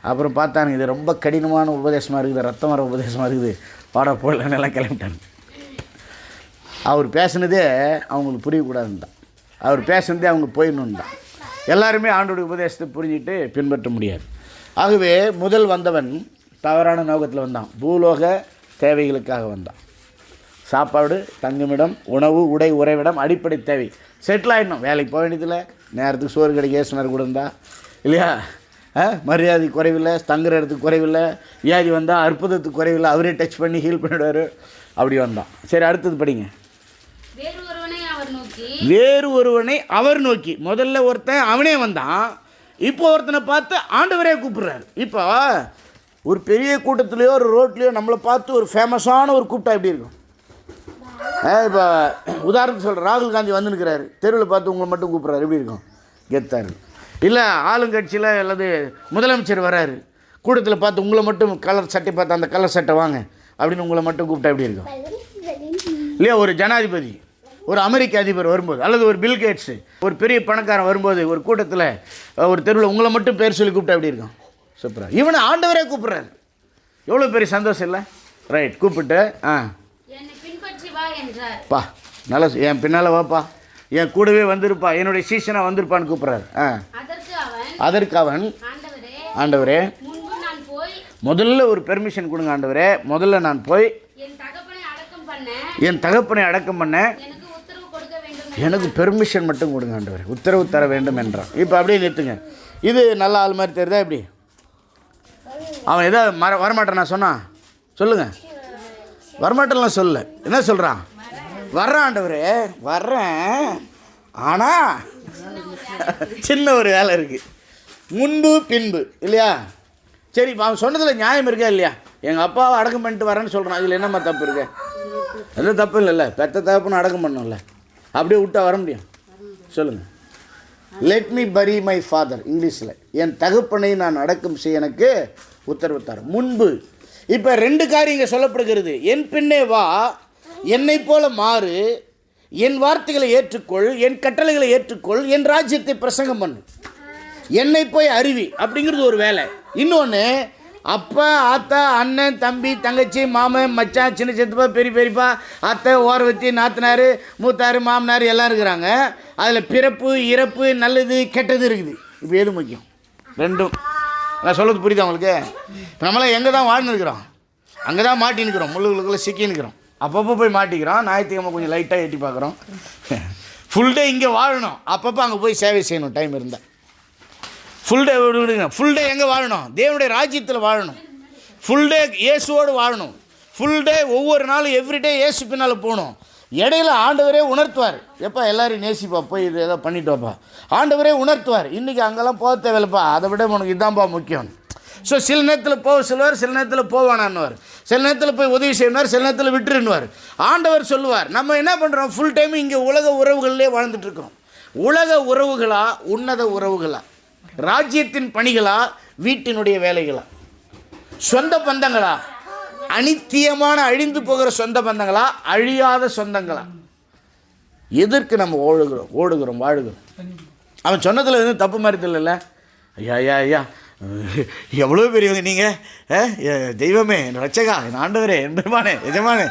அப்புறம் பார்த்தானுங்க இது ரொம்ப கடினமான உபதேசமாக இருக்குது, ரத்தம் வர உபதேசமாக இருக்குது, பாட போடலன்னு எல்லாம் கிளம்பிட்டாங்க. அவர் பேசுனதே அவங்களுக்கு புரியக்கூடாதுன்னு தான், அவர் பேசுனதே அவங்க போயிடணுன்னு தான். எல்லாருமே ஆண்டோடைய உபதேசத்தை புரிஞ்சுட்டு பின்பற்ற முடியாது. ஆகவே முதல் வந்தவன் தவறான நோக்கத்தில் வந்தான், பூலோக தேவைகளுக்காக வந்தான். சாப்பாடு, தங்குமிடம், உணவு, உடை, உறைவிடம், அடிப்படை தேவை செட்டில் ஆகிடணும். வேலைக்கு போக வேண்டியதில்லை, நேரத்துக்கு சோறு கிடைக்க ஏசுனர் கூட இருந்தால் இல்லையா, மரியாதை குறைவில்லை, தங்குற இடத்துக்கு குறைவில்லை, வியாதி வந்தால் அற்புதத்துக்கு குறைவில்லை, அவரே டச் பண்ணி ஹீல் பண்ணிவிடுவார். அப்படி வந்தான். சரி, அடுத்தது படிங்க. வேறு ஒருவனை அவர் நோக்கி, முதல்ல ஒருத்தன் அவனே வந்தான், இப்போ ஒருத்தனை பார்த்து ஆண்டவரே கூப்பிடுறாரு. இப்போ ஒரு பெரிய கூட்டத்துலேயோ ஒரு ரோட்லேயோ நம்மளை பார்த்து ஒரு ஃபேமஸான ஒரு கூப்பிட்டா எப்படி இருக்கும்? இப்போ உதாரணத்துக்கு சொல்கிறேன், ராகுல் காந்தி வந்துருக்கிறாரு, தெருவில் பார்த்து உங்களை மட்டும் கூப்பிட்றாரு, எப்படி இருக்கும்? கெத்தாரு. இல்லை ஆளுங்கட்சியில் அல்லது முதலமைச்சர் வராரு, கூட்டத்தில் பார்த்து உங்களை மட்டும் கலர் சட்டை பார்த்து அந்த கலர் சட்டை வாங்க அப்படின்னு உங்களை மட்டும் கூப்பிட்டா எப்படி இருக்கும்? இல்லையா? ஒரு ஜனாதிபதி, ஒரு அமெரிக்க அதிபர் வரும்போது, அல்லது ஒரு பில்கேட்ஸு, ஒரு பெரிய பணக்காரன் வரும்போது ஒரு கூட்டத்தில் ஒரு தெருவில் உங்களை மட்டும் பேர் சொல்லி கூப்பிட்டா எப்படி இருக்கும்? சூப்பராக. இவனை ஆண்டவரே கூப்பிட்றாரு, எவ்வளோ பெரிய சந்தோஷம் இல்லை? ரைட், கூப்பிட்டு பா நல்லா என் பின்னால் வாப்பா, என் கூடவே வந்திருப்பா, என்னுடைய சீசனாக வந்திருப்பான்னு கூப்பிட்றாரு. அதற்கு அவன், ஆண்டவரே முதல்ல ஒரு பெர்மிஷன் கொடுங்க ஆண்டவரே, முதல்ல நான் போய் என் தகப்பனை அடக்கம் பண்ண எனக்கு பெர்மிஷன் மட்டும் கொடுங்க ஆண்டவரே, உத்தரவு தர வேண்டும் என்றான். இப்போ அப்படியே நிறுத்துங்க. இது நல்ல ஆள் மாதிரி தெரியுதா? எப்படி அவன் எதாவது வரமாட்டேன் நான் சொன்னான்? சொல்லுங்கள், வரமாட்டேன்லாம் சொல்ல. என்ன சொல்கிறான்? வர்றேன் ஆண்டவரே, வர்றேன், ஆனால் சின்ன ஒரு வேலை இருக்குது, முன்பு பின்பு, இல்லையா? சரி, இப்போ அவன் சொன்னதில் நியாயம் இருக்கா இல்லையா? எங்கள் அப்பாவை அடக்கம் பண்ணிட்டு வரேன்னு சொல்கிறான், இதில் என்னம்மா தப்பு இருக்கு? எதுவும் தப்பு இல்லைல்ல, பெத்த தகப்பன்னு அடக்கம் பண்ணணும்ல, அப்படியே விட்டா வர முடியும்? சொல்லுங்கள். லெட் மீ பரி மை ஃபாதர், இங்கிலீஷில் என் தகப்பனை நான் அடக்கம் செய்ய எனக்கு உத்தரவு தர முன்பு. இப்போ 2 காரியம் இங்கே சொல்லப்படுகிறது. என் பின்னே வா, என்னை போல மாறு, என் வார்த்தைகளை ஏற்றுக்கொள், என் கட்டளைகளை ஏற்றுக்கொள், என் ராஜ்யத்தை பிரசங்கம் பண்ணு, என்னை போய் அறிவி அப்படிங்கிறது ஒரு வேலை. இன்னொன்று, அப்பா, ஆத்தா, அண்ணன், தம்பி, தங்கச்சி, மாமன், மச்சான், சின்ன சித்தப்பா, பெரிய பெரியப்பா, அத்தை, ஓரவத்தி, நாத்தனார், மூத்தார், மாமனார் எல்லாம் இருக்கிறாங்க. அதில் பிறப்பு, இறப்பு, நல்லது, கெட்டது இருக்குது. இப்போ எது முக்கியம்? 2ம். நான் சொல்கிறது புரியுது அவங்களுக்கு? இப்போ நம்மளாம் எங்கே தான் வாழ்ந்துருக்கிறோம்? அங்கே தான் மாட்டின்னுக்கிறோம், முள்ளுகளுக்குள்ளே சிக்கின்னுக்கிறோம். அப்பப்போ போய் மாட்டிக்கிறோம், ஞாயிற்றுக்கிழமை கொஞ்சம் லைட்டாக எட்டி பார்க்குறோம். ஃபுல் டே இங்கே வாழணும், அப்பப்போ அங்கே போய் சேவை செய்யணும் டைம் இருந்தால். ஃபுல் டே விடுங்க, ஃபுல் டே எங்கே வாழணும்? தேவனுடைய ராஜ்யத்தில் வாழணும். ஃபுல் டே இயேசுவோடு வாழணும். ஃபுல் டே ஒவ்வொரு நாளும் எவ்ரிடே இயேசு பின்னால் போகணும். இடையில ஆண்டவரே உணர்த்துவார், எப்பா எல்லாரையும் நேசிப்பா, போய் இது எதாவது பண்ணிட்டு வாப்பா. ஆண்டவரே உணர்த்துவார், இன்றைக்கி அங்கெல்லாம் போக தேவையில்லப்பா, அதை விட உனக்கு இதான்ப்பா முக்கியம். ஸோ சில நேரத்தில் போக சொல்லுவார், சில நேரத்தில் போவானான்னுவார், சில நேரத்தில் போய் உதவி செய்யணுவார், சில நேரத்தில் விட்டுருன்னுவார். ஆண்டவர் சொல்லுவார். நம்ம என்ன பண்ணுறோம்? ஃபுல் டைம் இங்கே உலக உறவுகளிலே வாழ்ந்துட்டுருக்கிறோம். உலக உறவுகளா, உன்னத உறவுகளா, ராஜ்யத்தின் பணிகளா, வீட்டினுடைய வேலைகளா, சொந்த பந்தங்களா, அனித்தியமான அழிந்து போகிற சொந்த பந்தங்களா, அழியாத சொந்தங்களா, எதற்கு நம்ம ஓடுகிறோம் வாழுகிறோம்? அவன் சொன்னதில் எதுவும் தப்பு மாதிரி தெரியல. ஐயா ஐயா ஐயா, எவ்வளோ பெரியவங்க நீங்கள், தெய்வமே, ரட்சகா, என் ஆண்டவரே, என் பெருமானே, எஜமானே,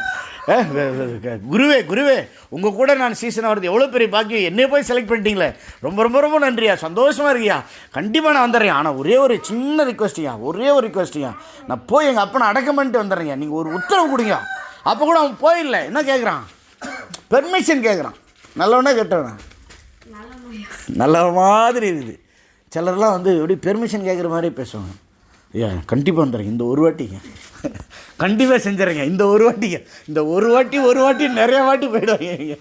குருவே குருவே, உங்கள் கூட நான் சீசனாக வருது, எவ்வளோ பெரிய பாக்கியம், என்னைய போய் செலக்ட் பண்ணிட்டீங்களே, ரொம்ப ரொம்ப ரொம்ப நன்றியா, சந்தோஷமாக இருக்கியா, கண்டிப்பாக நான் வந்துடுறேன். ஆனால் ஒரே ஒரு சின்ன ரிக்வஸ்ட்டியா, ஒரே ஒரு ரிக்வஸ்ட்டியா, நான் போய் எங்கள் அப்பனை அடக்கம் பண்ணிட்டு வந்துடுறேங்க, நீங்கள் ஒரு உத்தரவு கொடுங்க. அப்போ கூட அவன் போயிடல, என்ன கேட்குறான்? பெர்மிஷன் கேட்குறான். நல்லவனா கெட்டவனா? நல்ல மாதிரி இருக்குது. சிலர்லாம் வந்து எப்படி பெர்மிஷன் கேட்குற மாதிரி பேசுவாங்க. ஐயா கண்டிப்பாக வந்துடுறேங்க, இந்த ஒரு வாட்டிங்க, கண்டிப்பாக செஞ்சுறேங்க, இந்த ஒரு வாட்டிங்க, இந்த ஒரு வாட்டி நிறைய வாட்டி போயிடுவாங்க.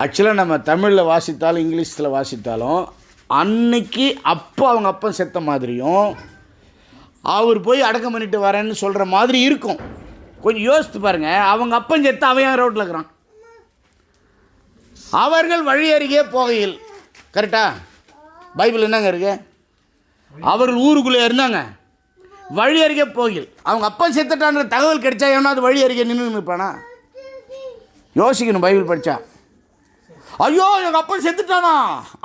ஆக்சுவலாக நம்ம தமிழில் வாசித்தாலும் இங்கிலீஷில் வாசித்தாலும் அன்னைக்கு அப்போ அவங்க அப்பன் செத்த மாதிரியும் அவர் போய் அடக்கம் பண்ணிட்டு வரேன்னு சொல்கிற மாதிரி இருக்கும். கொஞ்சம் யோசித்து பாருங்கள். அவங்க அப்பன் செத்த அவன் ரோட்டில் இருக்கிறான். அவர்கள் வழி அருகே போகையில், கரெக்டா? பைபிள் என்னங்க இருக்கு? அவர்கள் ஊருக்குள்ளே இருந்தாங்க, வழி அருகே போகையில். அவங்க அப்பன் செத்துட்டான்ற தகவல் கிடைச்சா எவனாவது வழி அருகே நின்று நிற்பானா? யோசிக்கணும். பைபிள் படித்தா ஐயோ எங்கள் அப்பன் செத்துட்டானா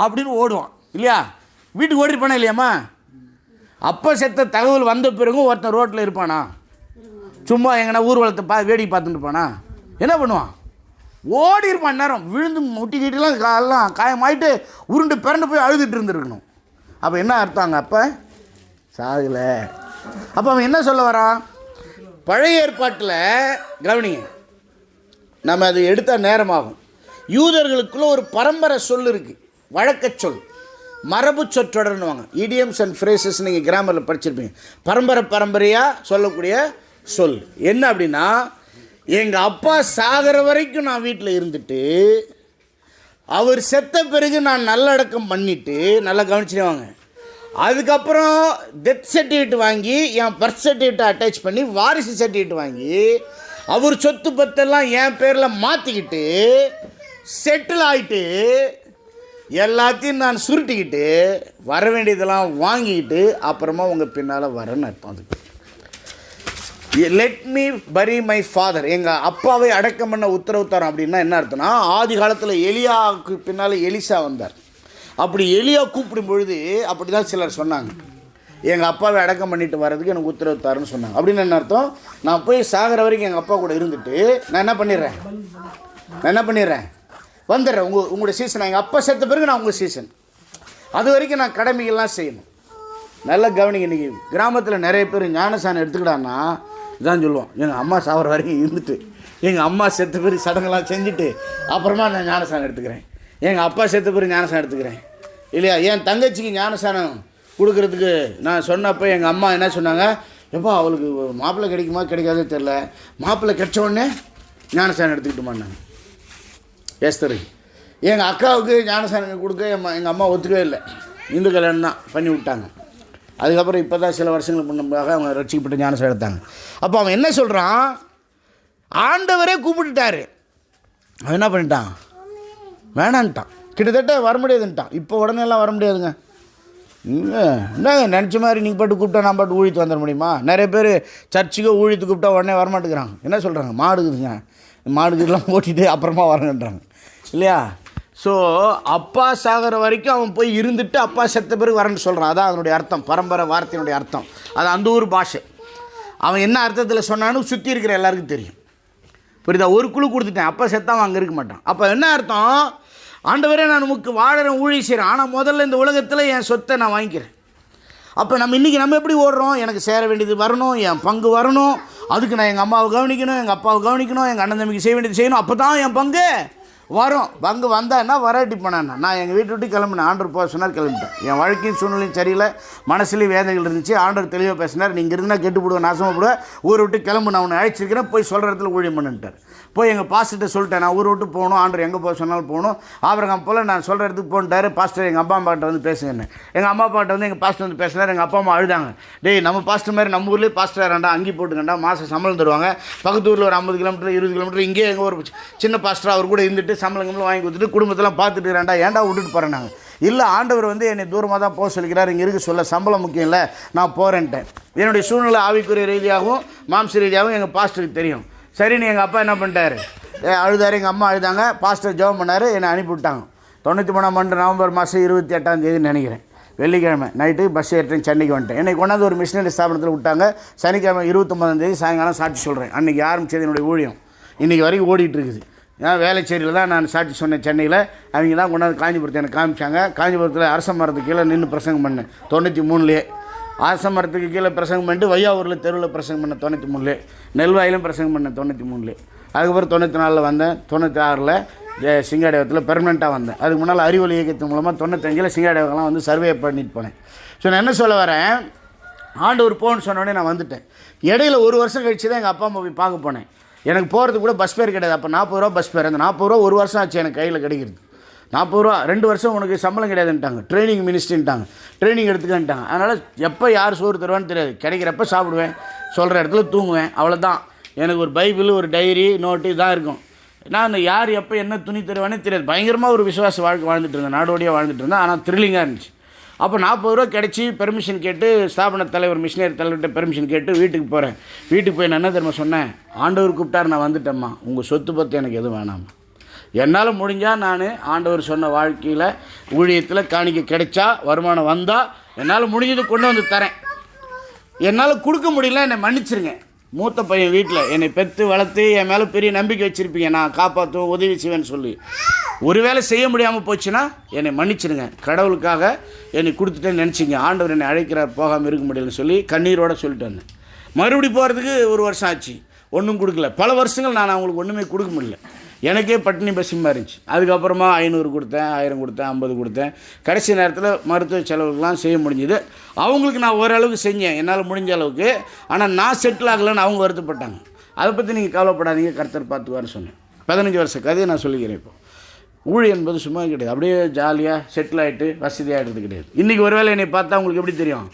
அப்படின்னு ஓடுவான் இல்லையா? வீட்டுக்கு ஓடிருப்பானா இல்லையாம்மா? அப்போ செத்த தகவல் வந்த பிறகும் ஒருத்தன் ரோட்டில் இருப்பானா? சும்மா எங்கன்னா ஊர்வலத்தை வேடிக்கை பார்த்துட்டு இருப்பானா? என்ன பண்ணுவான்? ஓடி இருப்பான். நேரம் விழுந்து முட்டிக்கிட்டுலாம் காலெல்லாம் காயமாயிட்டு உருண்டு பிறண்டு போய் அழுதுட்டு இருந்துருக்கணும். அப்போ என்ன அர்த்தம்? அப்போ சாகலை. அப்போ அவன் என்ன சொல்ல வரான்? பழைய ஏற்பாட்டில் கவனிங்க, நம்ம அது எடுத்தால் நேரமாகும். யூதர்களுக்குள்ள ஒரு பரம்பரை சொல் இருக்குது, வழக்க சொல், மரபு சொற்றொடர்னுவாங்க. இடியம்ஸ் அண்ட் ஃப்ரேசஸ் நீங்கள் கிராமரில் படிச்சிருப்பீங்க. பரம்பரையாக சொல்லக்கூடிய சொல் என்ன அப்படின்னா, எங்கள் அப்பா சாகிற வரைக்கும் நான் வீட்டில் இருந்துட்டு அவர் செத்த பிறகு நான் நல்லடக்கம் பண்ணிவிட்டு, நல்லா கவனிச்சுடுவாங்க, அதுக்கப்புறம் டெத் சர்டிஃபிகேட் வாங்கி என் பர்த் சர்டிஃபிகேட்டை அட்டாச் பண்ணி வாரிசு சர்டிஃபிகேட் வாங்கி அவர் சொத்து பத்தெல்லாம் என் பேரில் மாற்றிக்கிட்டு செட்டில் ஆகிட்டு எல்லாத்தையும் நான் சுருட்டிக்கிட்டு வர வேண்டியதெல்லாம் வாங்கிக்கிட்டு அப்புறமா உங்கள் பின்னால் வரேன்னு அர்த்தம். அதுக்கு லெட் மீ பரி மை ஃபாதர், எங்கள் அப்பாவை அடக்கம் பண்ண உத்தரவு தரோம் அப்படின்னா என்ன அர்த்தம்னா, ஆதி காலத்தில் எலியாவுக்கு பின்னால் எலிசா வந்தார். அப்படி எலியா கூப்பிடும் பொழுது அப்படி தான் சிலர் சொன்னாங்க, எங்கள் அப்பாவை அடக்கம் பண்ணிட்டு வர்றதுக்கு எனக்கு உத்தரவு தரேன்னு சொன்னாங்க. அப்படின்னு என்ன அர்த்தம், நான் போய் சாகிற வரைக்கும் எங்கள் அப்பா கூட இருந்துட்டு நான் என்ன பண்ணிடுறேன் வந்துடுறேன் உங்களுடைய சீசன். எங்கள் அப்பா செத்த பிறகு நான் உங்கள் சீசன், அது வரைக்கும் நான் கடமைகள்லாம் செய்யணும். நல்லா கவனிங்க, இன்றைக்கி கிராமத்தில் நிறைய பேர் ஞானசானம் எடுத்துக்கிட்டான்னா இதான் சொல்லுவோம், எங்கள் அம்மா சாகிற வரைக்கும் இருந்துட்டு எங்கள் அம்மா செத்த பிறகு சடங்கெல்லாம் செஞ்சுட்டு அப்புறமா நான் ஞானசானம் எடுத்துக்கிறேன், எங்கள் அப்பா செத்த பிறகு ஞானசானம் எடுத்துக்கிறேன் இல்லையா. என் தங்கச்சிக்கு ஞானசானம் கொடுக்குறதுக்கு நான் சொன்னப்போ எங்கள் அம்மா என்ன சொன்னாங்க, எப்போ அவளுக்கு மாப்பிள்ளை கிடைக்குமா கிடைக்காதே தெரில, மாப்பிள்ளை கிடைச்ச உடனே ஞானசானம் எடுத்துக்கிட்டுமான்னாங்க. ஏஸ்தரு எங்கள் அக்காவுக்கு ஞானசானம் கொடுக்க எங்கள் அம்மா ஒத்துக்கவே இல்லை, இந்து கல்யாணம் தான் பண்ணி விட்டாங்க. அதுக்கப்புறம் இப்போ தான் சில வருஷங்களுக்கு முன்னாக அவங்க ரட்சிக்கப்பட்டு ஞானசானம் எடுத்தாங்க. அப்போ அவன் என்ன சொல்கிறான், ஆண்டவரே கூப்பிட்டுட்டாரு, அவன் என்ன பண்ணிட்டான், வேணான்ட்டான், கிட்டத்தட்ட வர முடியாதுன்ட்டான். இப்போ உடனே எல்லாம் வர முடியாதுங்க. என்னங்க நினச்ச மாதிரி நீங்கள் பாட்டு கூப்பிட்டா நான் பாட்டு ஊழித்து வந்துட முடியுமா? நிறைய பேர் சர்ச்சுக்கோ ஊழித்து கூப்பிட்டா உடனே வரமாட்டேங்கிறாங்க. என்ன சொல்கிறாங்க, மாடுக்குதுலாம் ஓட்டிட்டு அப்புறமா வரணுன்றாங்க இல்லையா. ஸோ அப்பா சாகிற வரைக்கும் அவன் போய் இருந்துட்டு அப்பா செத்த பிறகு வரேன்னு சொல்கிறான். அதான் அதனுடைய அர்த்தம், பரம்பரை வார்த்தையினுடைய அர்த்தம். அது அந்த ஊர் பாஷை. அவன் என்ன அர்த்தத்தில் சொன்னான்னு சுற்றி இருக்கிற எல்லாருக்கும் தெரியும். புரியுதா? ஒரு குழு கொடுத்துட்டேன், அப்பா செத்தான் அங்கே இருக்க மாட்டான். அப்போ என்ன அர்த்தம், ஆண்டவரே நான் நமக்கு வாழறேன் ஊழி செய்கிறேன், ஆனால் முதல்ல இந்த உலகத்தில் என் சொத்தை நான் வாங்கிக்கிறேன். அப்போ இன்றைக்கி நம்ம எப்படி ஓடுறோம், எனக்கு சேர வேண்டியது வரணும், என் பங்கு வரணும், அதுக்கு நான் எங்கள் அம்மாவை கவனிக்கணும், எங்கள் அப்பாவை கவனிக்கணும், எங்கள் அண்ணன் தம்பிக்கு செய்ய வேண்டியது செய்யணும், அப்போ தான் என் பங்கு வரும். பங்கு வந்தான்னா வராட்டி போனேன்னா நான் எங்கள் வீட்டை விட்டு கிளம்பினேன். ஆண்டவர் போக சொன்னார், கிளம்பிட்டேன். என் வாழ்க்கையும் சூழ்நிலையும் சரியில்லை, மனசுலேயும் வேதனைகள் இருந்துச்சு. ஆண்டவர் தெளிவாக பேசினார், நீங்கள் இருந்தால் கெட்டு போடுவேன், நாசமாக போடுவேன், ஊரை விட்டு கிளம்பு, நான் உன்னை அழைச்சிருக்கிறேன், போய் சொல்கிற இடத்துல ஊழியம் பண்ணுன்ட்டார். போய் எங்கள் பாஸ்டர்கிட்ட சொல்லிட்டேன், நான் ஊரை விட்டு போகணும், ஆண்டவர் எங்கே போக சொன்னாலும் போகணும். ஆபிரகாம் போல் நான் சொல்கிற இடத்துக்கு போன்ட்டார். பாஸ்டர் எங்கள் அப்பா அம்மாட்ட வந்து பேசுங்கன்னு, எங்கள் அம்மா அப்பாட்ட வந்து எங்கள் பாஸ்டர் வந்து பேசினார். எங்கள் அப்பா அம்மா அழுதாங்க, டேய் நம்ம பாஸ்டர் மாதிரி நம்ம ஊர்லேயே பாஸ்டர் ரெண்டா அங்கி போட்டுக்கண்டா, மாதம் சம்பளம் தருவாங்க, பக்கத்து ஊரில் ஒரு 50 கிலோமீட்டர் 20 கிலோமீட்டர், இங்கே எங்கள் ஒரு சின்ன பாஸ்டர் அவர் கூட இருந்துட்டு சம்பளம் வாங்கி கொடுத்துட்டு குடும்பத்தெல்லாம் பார்த்துட்டு இருக்கிறாண்டா, ஏன்டா விட்டுட்டு போகிறேன். இல்லை ஆண்டவர் வந்து என்னை தூரமாக தான் போக சொல்லிக்கிறார், இங்கே இருக்க சொல்ல சம்பளம் முக்கியம் இல்லை, நான் போகிறேன்ட்டேன். என்னுடைய சூழ்நிலை ஆவிக்குரிய ரீதியாகவும் மாம்ச ரீதியாகவும் எங்கள் பாஸ்டருக்கு தெரியும். சரின்னு எங்கள் அப்பா என்ன பண்ணிட்டார், அழுதார், எங்கள் அம்மா அழுதாங்க, பாஸ்டர் ஜெபம் பண்ணார், என்னை அனுப்பிவிட்டாங்க. 93ஆம் ஆண்டு நவம்பர் மாதம் 28ஆம் தேதி நினைக்கிறேன், வெள்ளிக்கிழமை நைட்டு பஸ் ஏற்றேன், சென்னைக்கு வந்துட்டேன். என்னை கொண்டாந்து ஒரு மிஷினரி ஸ்தாபனத்தில் விட்டாங்க. சனிக்கிழமை 29ஆம் தேதி சாயங்காலம் சாட்சி சொல்கிறேன். அன்றைக்கி ஆரம்பித்தது என்னுடைய ஊழியம், இன்றைக்கி வரைக்கும் ஓடிட்டு இருக்குது. ஏன் வேலைச்சேரியில் தான் நான் சாட்சி சொன்னேன். சென்னையில் அவங்க தான் கொண்டாந்து காஞ்சிபுரத்தை எனக்கு காமிச்சாங்க. காஞ்சிபுரத்தில் அரச மரத்துக்கு கீழே நின்று பிரசங்கம் பண்ணேன் 93லேயே. அரச மரத்துக்கு கீழே பிரசங்கம் பண்ணிட்டு வையாவூரில் தெருவில் பிரசங்கம் பண்ணேன் 93லேயே. நெல்வாயிலும் பிரசங்கம் பண்ணேன் 93லேயே. அதுக்கப்புறம் 94 வந்தேன். 96 சிங்காடேவத்தில் பெர்மனெண்ட்டாக வந்தேன். அதுக்கு முன்னால் அறிவொளி இயக்கத்தின் மூலமாக 95 சிங்காடேவெல்லாம் வந்து சர்வே பண்ணிட்டு போனேன். ஸோ நான் என்ன சொல்ல வரேன், ஆண்டவர் போன்னு சொன்னோடனே நான் வந்துட்டேன். இடையில 1 வருஷம் கழிச்சு தான் எங்கள் அப்பா அம்மா போய் பார்க்க போனேன். எனக்கு போகிறதுக்கு கூட பஸ் ஃபேர் கிடையாது. அப்போ 40 ரூபா பஸ் ஃபேர். அந்த 40 ரூபா 1 வருஷம் ஆச்சு எனக்கு கையில் கிடைக்கிறது. 40 ரூபா 2 வருஷம் உனக்கு சம்பளம் கிடையாதுன்ட்டாங்க, ட்ரைனிங் மினிஸ்ட்ரின்ட்டாங்க, ட்ரைனிங் எடுத்துக்கிட்டாங்க. அதனால் எப்போ யார் சோறு தருவான்னு தெரியாது, கிடைக்கிறப்ப சாப்பிடுவேன், சொல்கிற இடத்துல தூங்குவேன், அவ்வளோதான். எனக்கு ஒரு பைபிள், ஒரு டைரி, நோட்டு இதான் இருக்கும். நான் யார் எப்போ என்ன துணி தருவானே தெரியாது. பயங்கரமாக ஒரு விசுவாச வாழ்க்கை வாழ்ந்துட்டு இருந்தேன், நாடோடியாக வாழ்ந்துட்டு இருந்தேன். ஆனால் த்ரில்லிங்காக இருந்துச்சு. அப்போ 40 ரூபா கிடச்சி பெர்மிஷன் கேட்டு ஸ்தாபன தலைவர் மிஷினரி தலைவர்கிட்ட பெர்மிஷன் கேட்டு வீட்டுக்கு போகிறேன். வீட்டுக்கு போய் நான் என்ன தெரியுமா சொன்னேன், ஆண்டவர் கூப்பிட்டார், நான் வந்துட்டேம்மா, உங்கள் சொத்து பற்றி எனக்கு எதுவும் வேணாம்மா, என்னால் முடிஞ்சால் நான் ஆண்டவர் சொன்ன வாழ்க்கையில் ஊழியத்தில் காணிக்க கிடைச்சா வருமானம் வந்தால் என்னால் முடிஞ்சது கொண்டு வந்து தரேன், என்னால் கொடுக்க முடியல என்னை மன்னிச்சிருங்க. மூத்த பையன் வீட்டில் என்னை பெற்று வளர்த்து என் மேலே பெரிய நம்பிக்கை வச்சுருப்பீங்க, நான் காப்பாற்றுவேன் உதவி செய்வேன்னு சொல்லி ஒருவேளை செய்ய முடியாமல் போச்சுன்னா என்னை மன்னிச்சிடுங்க, கடவுளுக்காக என்னை கொடுத்துட்டேன்னு நினச்சிங்க, ஆண்டவர் என்னை அழைக்கிறார் போகாமல் இருக்க முடியலன்னு சொல்லி கண்ணீரோடு சொல்லிட்டு வந்தேன். மறுபடி போகிறதுக்கு 1 வருஷம் ஆச்சு, ஒன்றும் கொடுக்கல. பல வருஷங்கள் நான் அவங்களுக்கு ஒன்றுமே கொடுக்க முடியல, எனக்கே பட்டினி பசிமாக இருந்துச்சு. அதுக்கப்புறமா 500 கொடுத்தேன், 1000 கொடுத்தேன், 50 கொடுத்தேன். கடைசி நேரத்தில் மருத்துவ செலவுக்கெலாம் செய்ய முடிஞ்சுது. அவங்களுக்கு நான் ஓரளவுக்கு செஞ்சேன் என்னால் முடிஞ்ச அளவுக்கு. ஆனால் நான் செட்டில் ஆகலைன்னு அவங்க வருத்தப்பட்டாங்க. அதை பற்றி நீங்கள் கவலைப்படாதீங்க, கர்த்தர் பார்த்துக்குவார்னு சொன்னேன். 15 வருஷ கதையை நான் சொல்லிக்கிறேன். இப்போ ஊழி என்பது சும்மா கிடையாது, அப்படியே ஜாலியாக செட்டில் ஆகிட்டு வசதியாகிடுறது கிடையாது. இன்றைக்கி ஒருவேளை என்னை பார்த்தா உங்களுக்கு எப்படி தெரியும்,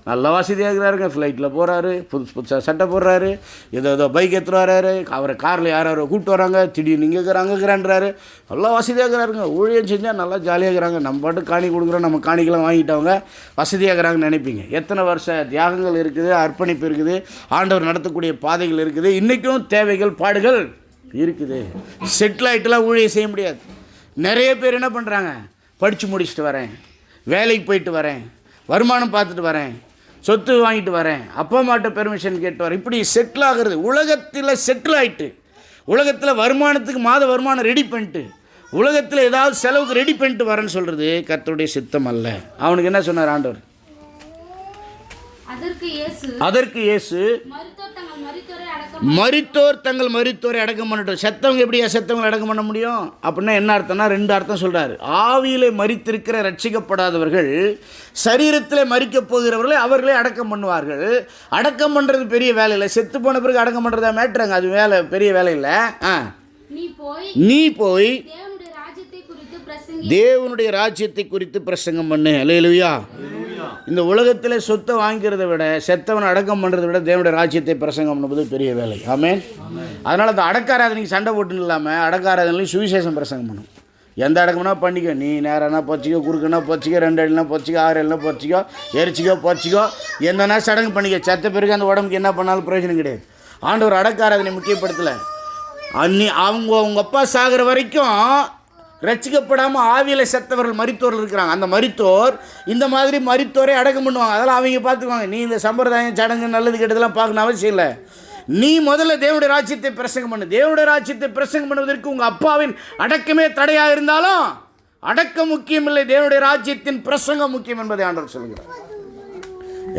நல்ல வசதியாக இருக்கிறாருங்க, ஃப்ளைட்டில் போகிறாரு, புதுசாக சட்டை போடுறாரு, ஏதோ பைக் எடுத்துகிட்டு வர்றாரு, அவரை காரில் யாரோ கூப்பிட்டு வராங்க, திடீர்னு இங்கே இருக்கிறாங்கிறாரு, நல்லா வசதியாக இருக்கிறாருங்க. ஊழியம் செஞ்சால் நல்லா ஜாலியாக இருக்கிறாங்க. நம்ம பாட்டு காணி கொடுக்குறோம், நம்ம காணிக்கெல்லாம் வாங்கிட்டவங்க வசதியாக இருக்கிறாங்கன்னு நினைப்பீங்க. எத்தனை வருஷ தியாகங்கள் இருக்குது, அர்ப்பணிப்பு இருக்குது, ஆண்டவர் நடத்தக்கூடிய பாதைகள் இருக்குது, இன்றைக்கும் தேவைகள் பாடுகள் இருக்குது. செட்டில் ஆகிட்டுலாம் ஊழியம் செய்ய முடியாது. நிறைய பேர் என்ன பண்ணுறாங்க, படித்து முடிச்சுட்டு வரேன், வேலைக்கு போயிட்டு வரேன், வருமானம் பார்த்துட்டு வரேன், சொத்து வாங்கிட்டு வரேன், அப்பா அம்மாட்ட பெர்மிஷன் கேட்டு வரேன், இப்படி செட்டில் ஆகிறது. உலகத்தில் செட்டில் ஆகிட்டு, உலகத்தில் வருமானத்துக்கு மாத வருமானம் ரெடி பண்ணிட்டு, உலகத்தில் ஏதாவது செலவுக்கு ரெடி பண்ணிட்டு வரேன்னு சொல்கிறது கர்த்தருடைய சித்தம் அல்ல. அவனுக்கு என்ன சொன்னார் ஆண்டவர்? அதற்கு இயேசு மரித்தோர் தங்கள் மரித்தோரை அடக்கம் பண்ணட்டும். செத்தவங்க எப்படியா செத்தவங்களை அடக்கம் பண்ண முடியும்? அப்படின்னா என்ன அர்த்தம்னா, 2 அர்த்தம் சொல்கிறாரு. ஆவியிலே மரித்திருக்கிற ரட்சிக்கப்படாதவர்கள் சரீரத்தில் மரிக்கப் போகிறவர்களை அவர்களே அடக்கம் பண்ணுவார்கள். அடக்கம் பண்ணுறது பெரிய வேலை இல்லை. செத்து போன பிறகு அடக்கம் பண்ணுறதா மேட்ருங்க, அது வேலை, பெரிய வேலை இல்லை. நீ போய் தேவனுடைய ராஜ்யத்தை குறித்து பிரசங்கம் பண்ணு. அல்லேலூயா. இந்த உலகத்தில் சொத்தை வாங்கிறத விட, செத்தவனை அடக்கம் பண்ணுறதை விட தேவனுடைய ராஜ்யத்தை பிரசங்கம் பண்ணுவது பெரிய வேலை. ஆமென். அதனால் அந்த அடக்காராதனைக்கு சண்டை போட்டுன்னு இல்லாமல் அடக்காராதனையும் சுவிசேஷம் பிரசங்கம் பண்ணும். எந்த அடக்கம்னா பண்ணிக்கோ, நீ நேரம்னா போச்சிக்கோ, குறுக்குன்னா போச்சிக்கோ, 2 அடினா போச்சிக்கோ, 6 அடினா போச்சிக்கோ, எரிச்சிக்கோ போச்சிக்கோ, என்னன்னா சடங்கு பண்ணிக்க. செத்த பிறகு அந்த உடம்புக்கு என்ன பண்ணாலும் பிரயோஜனம் கிடையாது. ஆண்டவர் அடக்காராதனை முக்கியப்படுத்தலை. அவங்க அப்பா சாகிற வரைக்கும் ரட்சிக்கப்படாமல் ஆவியில் செத்தவர்கள் மரித்தோர்கள் இருக்கிறாங்க. அந்த மரித்தோர் இந்த மாதிரி மரித்தோரை அடக்கம் பண்ணுவாங்க. அதெல்லாம் அவங்க பார்த்துக்குவாங்க. நீ இந்த சம்பிரதாயம் சடங்கு நல்லது கெட்டதெல்லாம் பார்க்கணும் அவசியம் இல்லை. நீ முதல்ல தேவனுடைய ராஜ்யத்தை பிரசங்கம் பண்ணு. தேவனுடைய ராஜ்யத்தை பிரசங்கம் பண்ணுவதற்கு உங்கள் அப்பாவின் அடக்கமே தடையாக இருந்தாலும் அடக்கம் முக்கியம் இல்லை, தேவனுடைய ராஜ்யத்தின் பிரசங்கம் முக்கியம் என்பதை ஆண்டவர் சொல்கிறார்.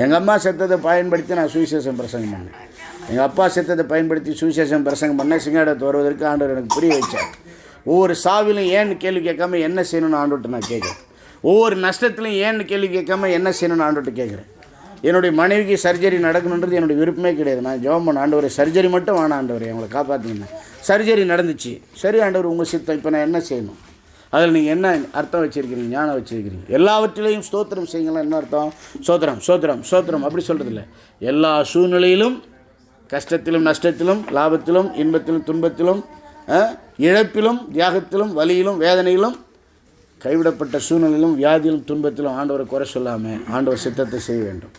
எங்கள் அம்மா செத்ததை பயன்படுத்தி நான் சுவிசேஷம் பிரசங்கம் பண்ணேன். எங்கள் அப்பா செத்ததை பயன்படுத்தி சுவிசேஷம் பிரசங்கம் பண்ண சிங்காடத்தை வருவதற்கு ஆண்டவர் எனக்கு புரிய வச்சார். ஒவ்வொரு சாவிலும் ஏன்னு கேள்வி கேட்காம என்ன செய்யணும்னு ஆண்டவர்கிட்ட நான் கேட்குறேன். ஒவ்வொரு நஷ்டத்துலையும் ஏன்னு கேள்வி கேட்காம என்ன செய்யணும்னு ஆண்டவர்கிட்ட கேட்குறேன். என்னுடைய மனைவிக்கு சர்ஜரி நடக்கணுன்றது என்னுடைய விருப்பமே கிடையாது. நான் ஜெபம் பண்ண, ஆண்டவரே சர்ஜரி மட்டும் வேணாம் ஆண்டவரே, எங்களை காப்பாற்றிங்கன்னா. சர்ஜரி நடந்துச்சு, சரி ஆண்டவர் உங்கள் சித்தம், இப்போ நான் என்ன செய்யணும்? அதில் நீங்கள் என்ன அர்த்தம் வச்சுருக்கிறீங்க, ஞானம் வச்சுருக்கிறீங்க? எல்லாவற்றிலையும் ஸ்தோத்திரம் செய்யுங்களா. என்ன அர்த்தம்? சோத்திரம் சோத்திரம் சோத்திரம் அப்படி சொல்கிறதில்ல. எல்லா சூழ்நிலையிலும், கஷ்டத்திலும் நஷ்டத்திலும், லாபத்திலும் இன்பத்திலும் துன்பத்திலும், இழப்பிலும் தியாகத்திலும் வலியிலும் வேதனையிலும், கைவிடப்பட்ட சூழ்நிலையிலும் வியாதியிலும் துன்பத்திலும் ஆண்டவரை குறை சொல்லாமல் ஆண்டவர் சித்தத்தை செய்ய வேண்டும்.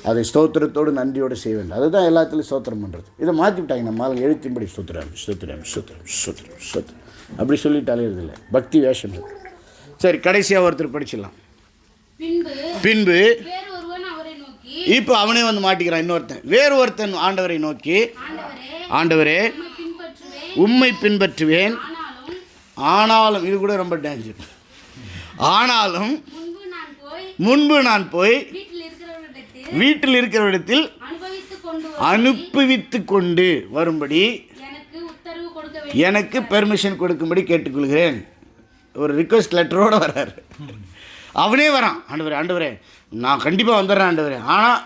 அதை ஸ்தோத்திரத்தோடு நன்றியோடு செய்ய வேண்டும். அதுதான் எல்லாத்துலேயும் ஸ்தோத்திரம் பண்ணுறது. இதை மாற்றிவிட்டாங்க. நம்ம ஆளுங்க எழுத்தின்படி ஸ்தோத்திரம் ஸ்தோத்திரம் ஸ்தோத்திரம் ஸ்தோத்திரம் ஸ்தோத்திரம் அப்படி சொல்லிட்டாலே இருதில்லை, பக்தி வேஷம் இருக்குது. சரி, கடைசியாக ஒருத்தர் படிச்சிடலாம். பின்பு இப்போ அவனே வந்து மாட்டிக்கிறான். இன்னொருத்தன், வேறு ஒருத்தன் ஆண்டவரை நோக்கி, ஆண்டவரே உம்மை பின்பற்றுவேன், ஆனாலும், இது கூட ரொம்ப டேஞ்சர், ஆனாலும் முன்பு நான் போய் வீட்டில் இருக்கிறவரிடத்தில் அனுப்புவித்து கொண்டு வரும்படி எனக்கு பெர்மிஷன் கொடுக்கும்படி கேட்டுக்கொள்கிறேன். ஒரு ரிக்வெஸ்ட் லெட்டரோடு வர்றாரு. அவனே வரான். ஆண்டவரே நான் கண்டிப்பாக வந்துடுறேன் ஆண்டவரே, ஆனால்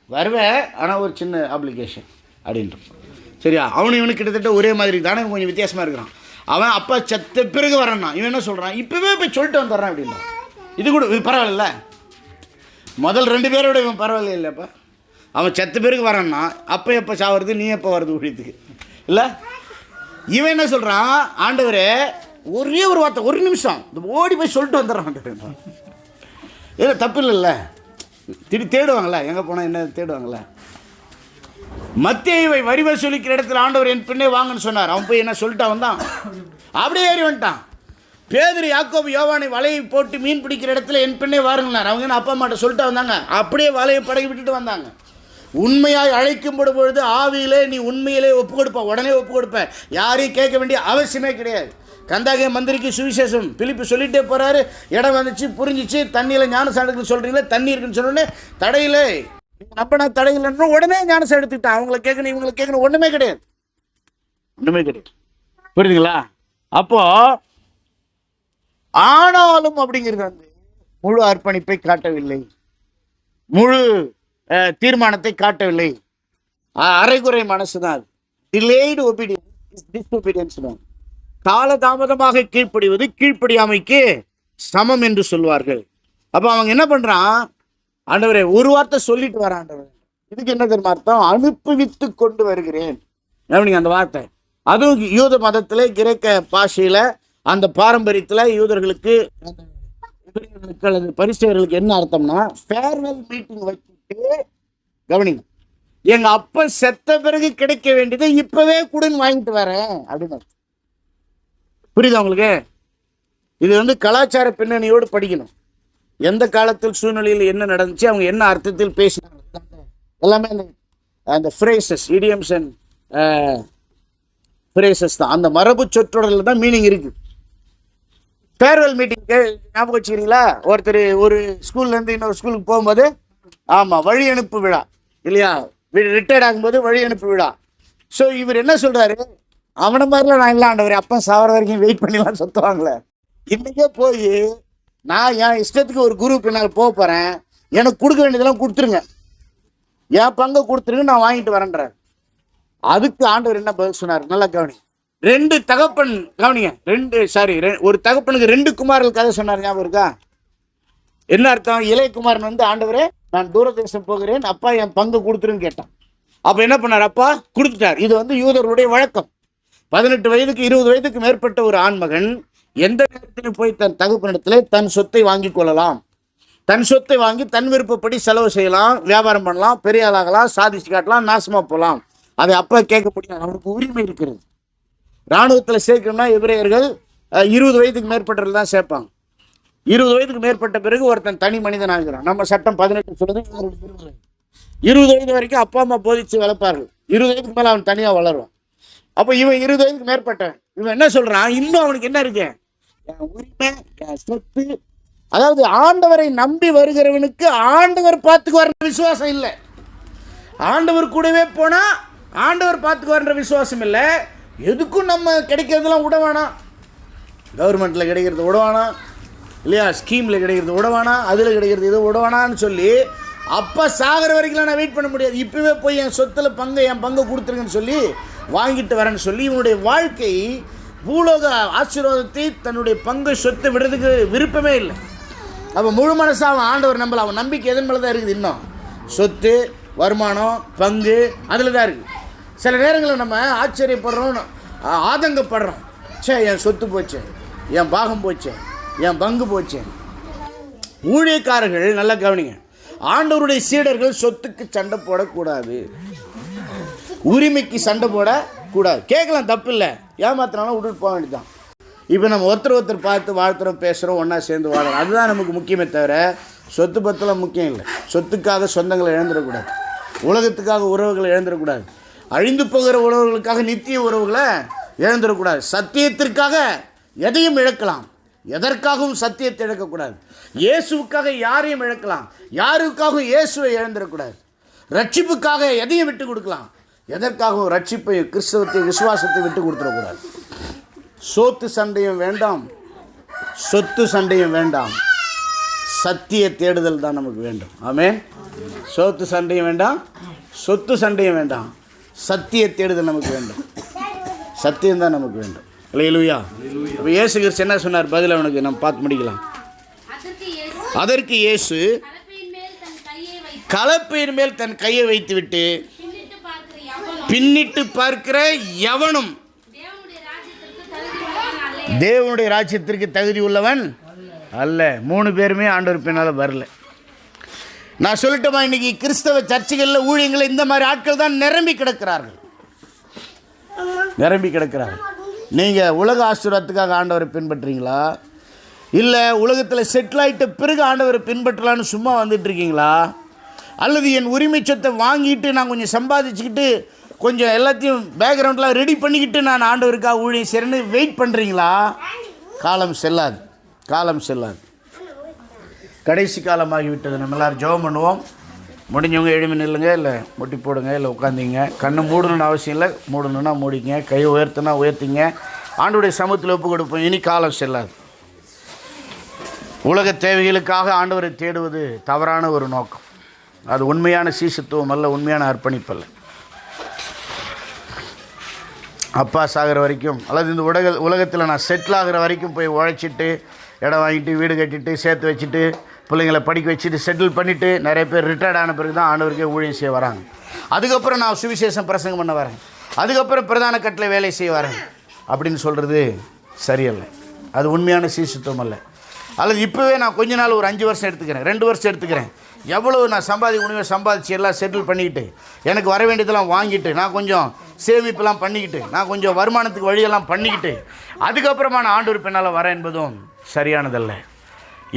வருவேன், ஆனால் ஒரு சின்ன அப்ளிகேஷன் அப்படின்ட்டு. சரியா? அவனு இவனுக்கு கிட்டத்தட்ட ஒரே மாதிரி தானே, கொஞ்சம் வித்தியாசமாக இருக்கிறான். அவன் அப்பா செத்த பிறகு வரேன்னா, இவன் என்ன சொல்கிறான், இப்போவே போய் சொல்லிட்டு வந்துடுறான் அப்படின்னா. இது கூட இது பரவாயில்ல. முதல் 2 பேரோட இவன் பரவாயில்ல இல்லைப்பா. அவன் செத்த பிறகு வரேன்னா, அப்போ எப்போ சாவது, நீ எப்போ வருது ஊழியத்துக்கு இல்லை? இவன் என்ன சொல்கிறான், ஆண்டவரே ஒரே ஒரு வார்த்தை, ஒரு நிமிஷம் ஓடி போய் சொல்லிட்டு வந்துடுறான் ஆண்டவரே. இல்லை தப்பு இல்லைல்ல, தேடுவாங்களே, எங்கே போனால் என்ன தேடுவாங்களே. மத்தேயுவை வரி வசூலிக்கிற இடத்துல ஆண்டவர் என் பின்னே வாங்கன்னு சொன்னார். அவன் போய் என்ன சொல்லிட்டா வந்தான், அப்படியே ஏறி வந்துட்டான். பேதுரு யாக்கோபு யோவானை வலையை போட்டு மீன் பிடிக்கிற இடத்துல என் பின்னே வாருங்கனார். அவங்க என்ன அப்பா அம்மாட்ட சொல்லிட்டு வந்தாங்க, அப்படியே வலையை படகி விட்டுட்டு வந்தாங்க. உண்மையாய் அழைக்கும்படும் பொழுது ஆவியிலே நீ உண்மையிலே ஒப்பு கொடுப்ப, உடனே ஒப்பு கொடுப்ப, யாரையும் கேட்க வேண்டிய அவசியமே கிடையாது. கந்தாகிய மந்திரிக்கு சுவிசேஷம் பிலிப்பு சொல்லிகிட்டே போகிறாரு. இடம் வந்துச்சு, புரிஞ்சிச்சு, தண்ணியில் ஞானசானத்துக்கு சொல்கிறீங்களே, தண்ணி இருக்குன்னு சொன்னோடனே தடையிலே நம்பினா தடையில்லைன்னு உடனே ஞானசம் எடுத்துக்கிட்டான். அவங்கள கேட்கணும், இவங்களை கேட்கணும், ஒன்றுமே கிடையாது, ஒன்றுமே கிடையாது. புரியுதுங்களா? அப்போ ஆனாலும் அப்படிங்கிறது வந்து முழு அர்ப்பணிப்பை காட்டவில்லை, முழு தீர்மானத்தை காட்டவில்லை. அரைகுறை மனசு தான். டிலேய்டு ஒபீடியன்ஸ், டிஸ்ஒபீடியன்ஸ். காலதாமதமாக கீழ்ப்படிவது கீழ்ப்படியாமைக்கு சமம் என்று சொல்வார்கள். அப்போ அவங்க என்ன பண்ணுறான், ஆண்டவரே ஒரு வார்த்தை சொல்லிட்டு வர ஆண்டவர். இதுக்கு என்ன தெரியுமா அர்த்தம்? அனுப்புவித்து கொண்டு வருகிறேன் அப்படிங்க அந்த வார்த்தை. அதுவும் யூத மதத்தில் கிரேக்க பாஷையில் அந்த பாரம்பரியத்தில் யூதர்களுக்கு அல்லது பரிசேயர்களுக்கு என்ன அர்த்தம்னா, ஃபேர்வெல் மீட்டிங் வச்சுட்டு கவனிங்க, எங்கள் அப்பா செத்த பிறகு கிடைக்க வேண்டியதை இப்போவே கூடன்னு வாங்கிட்டு வரேன் அப்படின்னு. புரியுதா உங்களுக்கு? இது கலாச்சார பின்னணியோடு படிக்கணும். எந்த காலத்தில் சூழ்நிலையில் என்ன நடந்துச்சு, அவங்க என்ன அர்த்தத்தில் பேசினாங்க, எல்லாமே அந்த ஃப்ரேசஸ், இடியம்ஸ் அண்ட் ஃப்ரேசஸ் தான். அந்த மரபு சொற்றொடரில் தான் மீனிங் இருக்குது. ஃபேர்வெல் மீட்டிங்க்கு ஞாபகம் வச்சுக்கிறீங்களா? ஒருத்தர் ஒரு ஸ்கூல்லேருந்து இன்னொரு ஸ்கூலுக்கு போகும்போது, ஆமாம், வழி அனுப்பு விழா இல்லையா? ரிட்டையர்ட் ஆகும்போது வழி அனுப்பு விழா. ஸோ இவர் என்ன சொல்கிறாரு, அவனை மாதிரிலாம் நான் இல்லை ஆண்டவர், அப்பா சாவர வரைக்கும் வெயிட் பண்ணிலாம் சுற்றுவாங்களே, இன்றைக்கே போய் நான் என் இஷ்டத்துக்கு ஒரு குரு பின்னால் போக போகிறேன், எனக்கு கொடுக்க வேண்டியதெல்லாம் கொடுத்துருங்க, என் பங்கை கொடுத்துருங்க, நான் வாங்கிட்டு வரேன்றார். அதுக்கு ஆண்டவர் என்ன பதில் சொன்னார்? நல்லா கவனி. ஒரு தகப்பனுக்கு 2 குமாரர்கள் கதை சொன்னார், ஞாபகம் இருக்கா? என்ன அர்த்தம்? இளைய குமாரன் ஆண்டவரே நான் தூரதேசம் போகிறேன், அப்பா என் பங்கு கொடுத்துருன்னு கேட்டான். அப்போ என்ன பண்ணார்? அப்பா கொடுத்துட்டார். இது யூதருடைய வழக்கம். 18 வயதுக்கு 20 வயதுக்கு மேற்பட்ட ஒரு ஆண்மகன் எந்த நேரத்திலும் போய் தன் தகப்பனிடத்தில் தன் சொத்தை வாங்கி கொள்ளலாம். தன் சொத்தை வாங்கி தன் விருப்பப்படி செலவு செய்யலாம், வியாபாரம் பண்ணலாம், பெரிய ஆளாகலாம், சாதிச்சு காட்டலாம், நாசமாக போகலாம். அதை அப்பா கேட்க முடியும், அவனுக்கு உரிமை இருக்கிறது. இராணுவத்தில் சேர்க்கணும்னா எபிரேயர்கள் 20 வயதுக்கு மேற்பட்டவர்கள் தான் சேர்ப்பாங்க. 20 வயதுக்கு மேற்பட்ட பிறகு ஒருத்தன் தனி மனிதன் ஆகிறான். நம்ம சட்டம் 18 சொல்லுது. 20 வயது வரைக்கும் அப்பா அம்மா போதிச்சு வளர்ப்பார்கள். 20 வயதுக்கு மேலே அவன் தனியாக வளருவான். அப்போ இவன் 20 வயதுக்கு மேற்பட்டவன். இவன் என்ன சொல்கிறான்? இன்னும் அவனுக்கு என்ன இருக்கு? என் உரிமை, என் சொத்து. அதாவது ஆண்டவரை நம்பி வருகிறவனுக்கு ஆண்டவர் பார்த்துக்குவார்ன்ற விசுவாசம் இல்லை. ஆண்டவர் கூடவே போனால் ஆண்டவர் பார்த்துக்குவார்ன்ற விசுவாசம் இல்லை. எதுக்கும் நம்ம கிடைக்கிறதுலாம் விட வேணாம். கவர்மெண்ட்டில் கிடைக்கிறது விட வேணாம் இல்லையா, ஸ்கீமில் கிடைக்கிறது விட வேணாம், அதில் கிடைக்கிறது இது விட வேணான்னு சொல்லி அப்போ சாகிற வரைக்கும்லாம் நான் வெயிட் பண்ண முடியாது, இப்போவே போய் என் சொத்தில் என் பங்கை கொடுத்துருங்கன்னு சொல்லி வாங்கிட்டு வரேன்னு சொல்லி இவனுடைய வாழ்க்கை பூலோக ஆசீர்வாதத்தை தன்னுடைய பங்கு சொத்தை விடுறதுக்கு விருப்பமே இல்லை. அப்போ முழு மனசாக அவன் ஆண்டவர் நம்பல. அவன் நம்பிக்கை எதன் மேலே தான் இருக்குது? இன்னும் சொத்து, வருமானம், பங்கு அதில் தான் இருக்குது. சில நேரங்களில் நம்ம ஆச்சரியப்படுறோம், ஆதங்கப்படுறோம். என் சொத்து போச்சு, என் பாகம் போச்சு, என் பங்கு போச்சு. ஊழியக்காரர்கள் நல்லா கவனிங்க, ஆண்டவருடைய சீடர்கள் சொத்துக்கு சண்டை போடக்கூடாது, உரிமைக்கு சண்டை போடக்கூடாது. கேட்கலாம், தப்பு இல்லை, ஏமாத்தினாலும் விட்டுட்டு போக வேண்டியதுதான். இப்போ நம்ம ஒருத்தர் பார்த்து வாழ்த்துறோம், பேசுகிறோம், ஒன்றா சேர்ந்து வாழறோம், அதுதான் நமக்கு முக்கியமே தவிர சொத்து பத்தெல்லாம் முக்கியம் இல்லை. சொத்துக்காக சொந்தங்களை இழந்துடக்கூடாது, உலகத்துக்காக உறவுகளை இழந்துடக்கூடாது, அழிந்து போகிற உறவுகளுக்காக நித்திய உறவுகளை இழந்துடக்கூடாது. சத்தியத்திற்காக எதையும் இழக்கலாம், எதற்காகவும் சத்தியத்தை இழக்கக்கூடாது. இயேசுவுக்காக யாரையும் இழக்கலாம், யாருக்காகவும் இயேசுவை இழந்துடக்கூடாது. ரட்சிப்புக்காக எதையும் விட்டு கொடுக்கலாம், எதற்காகவும் ரட்சிப்பை, கிறிஸ்தவத்தை, விசுவாசத்தை விட்டு கொடுத்துடக்கூடாது. சோத்து சண்டையும் வேண்டாம், சொத்து சண்டையும் வேண்டாம், சத்திய தேடுதல் தான் நமக்கு வேண்டும். ஆமென். சோத்து சண்டையும் வேண்டாம், சொத்து சண்டையும் வேண்டாம், சத்திய தேடுதல் நமக்கு வேண்டும். சத்தியம் தான் நமக்கு வேண்டும். அல்லேலூயா. இப்போ இயேசு கிறிஸ்து என்ன சொன்னார்? பதில் அவனுக்கு நம்ம பார்த்து முடிக்கலாம். அதற்கு இயேசு கலப்பையின் மேல் தன் கையை வைத்துவிட்டு, பின்னிட்டு பார்க்கிற எவனும் தேவனுடைய ராஜ்யத்திற்கு தகுதி உள்ளவன் அல்ல. 3 பேருமே ஆண்டவர் பின்னால் வரல. நான் சொல்லட்டுமா, இன்னைக்கு கிறிஸ்தவ சர்ச்சைகளில் ஊழியங்களில் இந்த மாதிரி ஆட்கள் தான் நிரம்பி கிடக்கிறார்கள். நீங்கள் உலக ஆசீர்வாதத்துக்காக ஆண்டவரை பின்பற்றுறீங்களா, இல்லை உலகத்தில் செட்டில் ஆகிட்ட பிறகு ஆண்டவரை பின்பற்றலான்னு சும்மா வந்துட்டு இருக்கீங்களா, அல்லது என் உரிமை சொத்தை வாங்கிட்டு நான் கொஞ்சம் சம்பாதிச்சுக்கிட்டு கொஞ்சம் எல்லாத்தையும் பேக்ரவுண்டில் ரெடி பண்ணிக்கிட்டு நான் ஆண்டவருக்காக ஊழியம் செய்கிறேன்னு வெயிட் பண்ணுறீங்களா? காலம் செல்லாது. கடைசி காலமாகிவிட்டது. நம்ம எல்லோரும் ஜெபம் பண்ணுவோம். முடிஞ்சவங்க எழுமி நில்லுங்க, இல்லை முட்டி போடுங்க, இல்லை உட்காந்திங்க. கண்ணு மூடணுன்னு அவசியம் இல்லை, மூடணுன்னா மூடிங்க, கையை உயர்த்தினா உயர்த்திங்க. ஆண்டவருடைய சமூகத்தில் ஒப்பு கொடுப்போம். இனி காலம் செல்லாது. உலக தேவைகளுக்காக ஆண்டவரை தேடுவது தவறான ஒரு நோக்கம். அது உண்மையான சீசத்துவம் அல்ல, உண்மையான அர்ப்பணிப்பல்ல. அப்பா சாகிற வரைக்கும், அல்லது இந்த உலகத்தில் நான் செட்டில் ஆகிற வரைக்கும் போய் உழைச்சிட்டு, இடம் வாங்கிட்டு, வீடு கட்டிட்டு, சேர்த்து வச்சுட்டு, பிள்ளைங்களை படிக்க வச்சுட்டு செட்டில் பண்ணிவிட்டு நிறைய பேர் ரிட்டையர்ட் ஆன பிறகு தான் ஆண்டவருக்கே ஊழியம் செய்ய வராங்க. அதுக்கப்புறம் நான் சுவிசேஷம் பிரசங்கம் பண்ண வரேன், அதுக்கப்புறம் பிரதான கட்டில் வேலை செய்ய வரேன் அப்படின்னு சொல்கிறது சரியல்ல. அது உண்மையான சீசுத்துவம் அல்ல. அல்லது இப்போவே நான் கொஞ்ச நாள் ஒரு 5 வருஷம் எடுத்துக்கிறேன், 2 வருஷம் எடுத்துக்கிறேன், எவ்வளோ நான் சம்பாதிச்சு எல்லாம் செட்டில் பண்ணிக்கிட்டு எனக்கு வர வேண்டியதெல்லாம் வாங்கிட்டு நான் கொஞ்சம் சேமிப்பெல்லாம் பண்ணிக்கிட்டு நான் கொஞ்சம் வருமானத்துக்கு வழியெல்லாம் பண்ணிக்கிட்டு அதுக்கப்புறமா நான் ஆண்டவர் பின்னால் வரேன் என்பதும் சரியானதல்ல.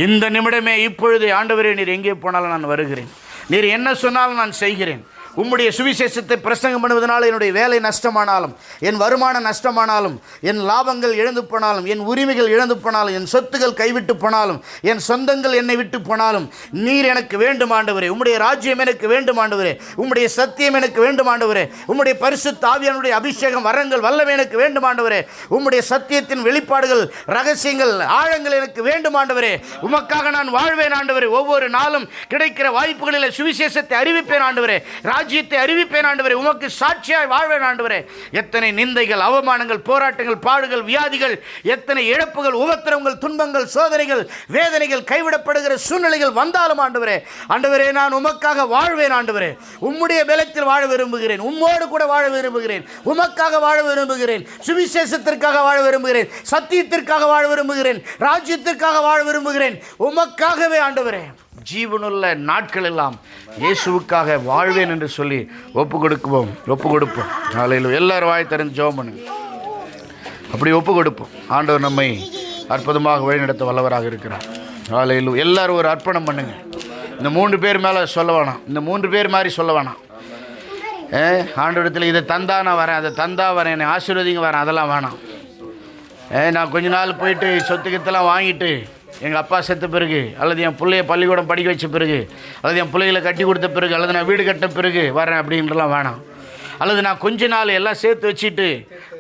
இந்த நிமிடமே இப்பொழுது ஆண்டவரே, நீர் எங்கே போனாலும் நான் வருகிறேன், நீர் என்ன சொன்னாலும் நான் செய்கிறேன். உம்முடைய சுவிசேஷத்தை பிரசங்கம் பண்ணுவதனால் என்னுடைய வேலை நஷ்டமானாலும், என் வருமானம் நஷ்டமானாலும், என் லாபங்கள் இழந்து போனாலும், என் உரிமைகள் இழந்து போனாலும், என் சொத்துக்கள் கைவிட்டு போனாலும், என் சொந்தங்கள் என்னை விட்டு போனாலும், நீர் எனக்கு வேண்டும் ஆண்டவரே. உம்முடைய ராஜ்யம் எனக்கு வேண்டும் ஆண்டவரே. உம்முடைய சத்தியம் எனக்கு வேண்டும் ஆண்டவரே. உம்முடைய பரிசுத்த ஆவியானுடைய அபிஷேகம், வரங்கள், வல்லமை எனக்கு வேண்டும் ஆண்டவரே. உம்முடைய சத்தியத்தின் வெளிப்பாடுகள், ரகசியங்கள், ஆழங்கள் எனக்கு வேண்டும் ஆண்டவரே. உமக்காக நான் வாழ்வேன் ஆண்டவரே. ஒவ்வொரு நாளும் கிடைக்கிற வாய்ப்புகளில் சுவிசேஷத்தை அறிவிப்பேன் ஆண்டவரே. ராஜ்யத்தை அறிவிப்பேன் ஆண்டவரே. உமக்கு சாட்சியாய் வாழ்வேன் ஆண்டவரே. எத்தனை நிந்தைகள், அவமானங்கள், போராட்டங்கள், பாடுகள், வியாதிகள், எத்தனை இழப்புகள், உபத்திரவங்கள், துன்பங்கள், சோதனைகள், வேதனைகள், கைவிடப்படுகிற சூழ்நிலைகள் வந்தாலும் ஆண்டவரே, ஆண்டவரே நான் உமக்காக வாழ்வேன் ஆண்டவரே. உம்முடைய பலத்தில் வாழ விரும்புகிறேன், உம்மோடு கூட வாழ விரும்புகிறேன், உமக்காக வாழ விரும்புகிறேன், சுவிசேஷத்திற்காக வாழ விரும்புகிறேன், சத்தியத்திற்காக வாழ விரும்புகிறேன், ராஜ்யத்திற்காக வாழ விரும்புகிறேன். உமக்காகவே ஆண்டவரே ஜீவனுள்ள நாட்கள் எல்லாம் இயேசுவுக்காக வாழ்வேன் என்று சொல்லி ஒப்பு கொடுப்போம். ஹல்லேலூயா. எல்லாரும் வாய் திறந்து ஜெபம் பண்ணுங்க. அப்படி ஒப்பு கொடுப்போம். ஆண்டவர் நம்மை அற்புதமாக வழிநடத்த வல்லவராக இருக்கிறார். ஹல்லேலூயா. எல்லாரும் ஒரு அர்ப்பணம் பண்ணுங்க. இந்த 3 பேர் மேலே சொல்ல வேணாம், இந்த 3 பேர் மாதிரி சொல்ல வேணாம். ஆண்டவரிடத்தில் இதை தந்தா நான் வரேன், அதை தந்தா வரேன், என்னை ஆசீர்வதிங்க வரேன், அதெல்லாம் வேணாம். நான் கொஞ்ச நாள் போயிட்டு சொத்துக்கத்தெல்லாம் வாங்கிட்டு எங்கள் அப்பா செத்த பிறகு, அல்லது என் பிள்ளைய பள்ளிக்கூடம் படிக்க வச்ச பிறகு, அல்லது என் பிள்ளைகளை கட்டி கொடுத்த பிறகு, அல்லது நான் வீடு கட்ட பிறகு வரேன் அப்படின்றலாம் வேணாம். அல்லது நான் கொஞ்ச நாள் எல்லாம் சேர்த்து வச்சுட்டு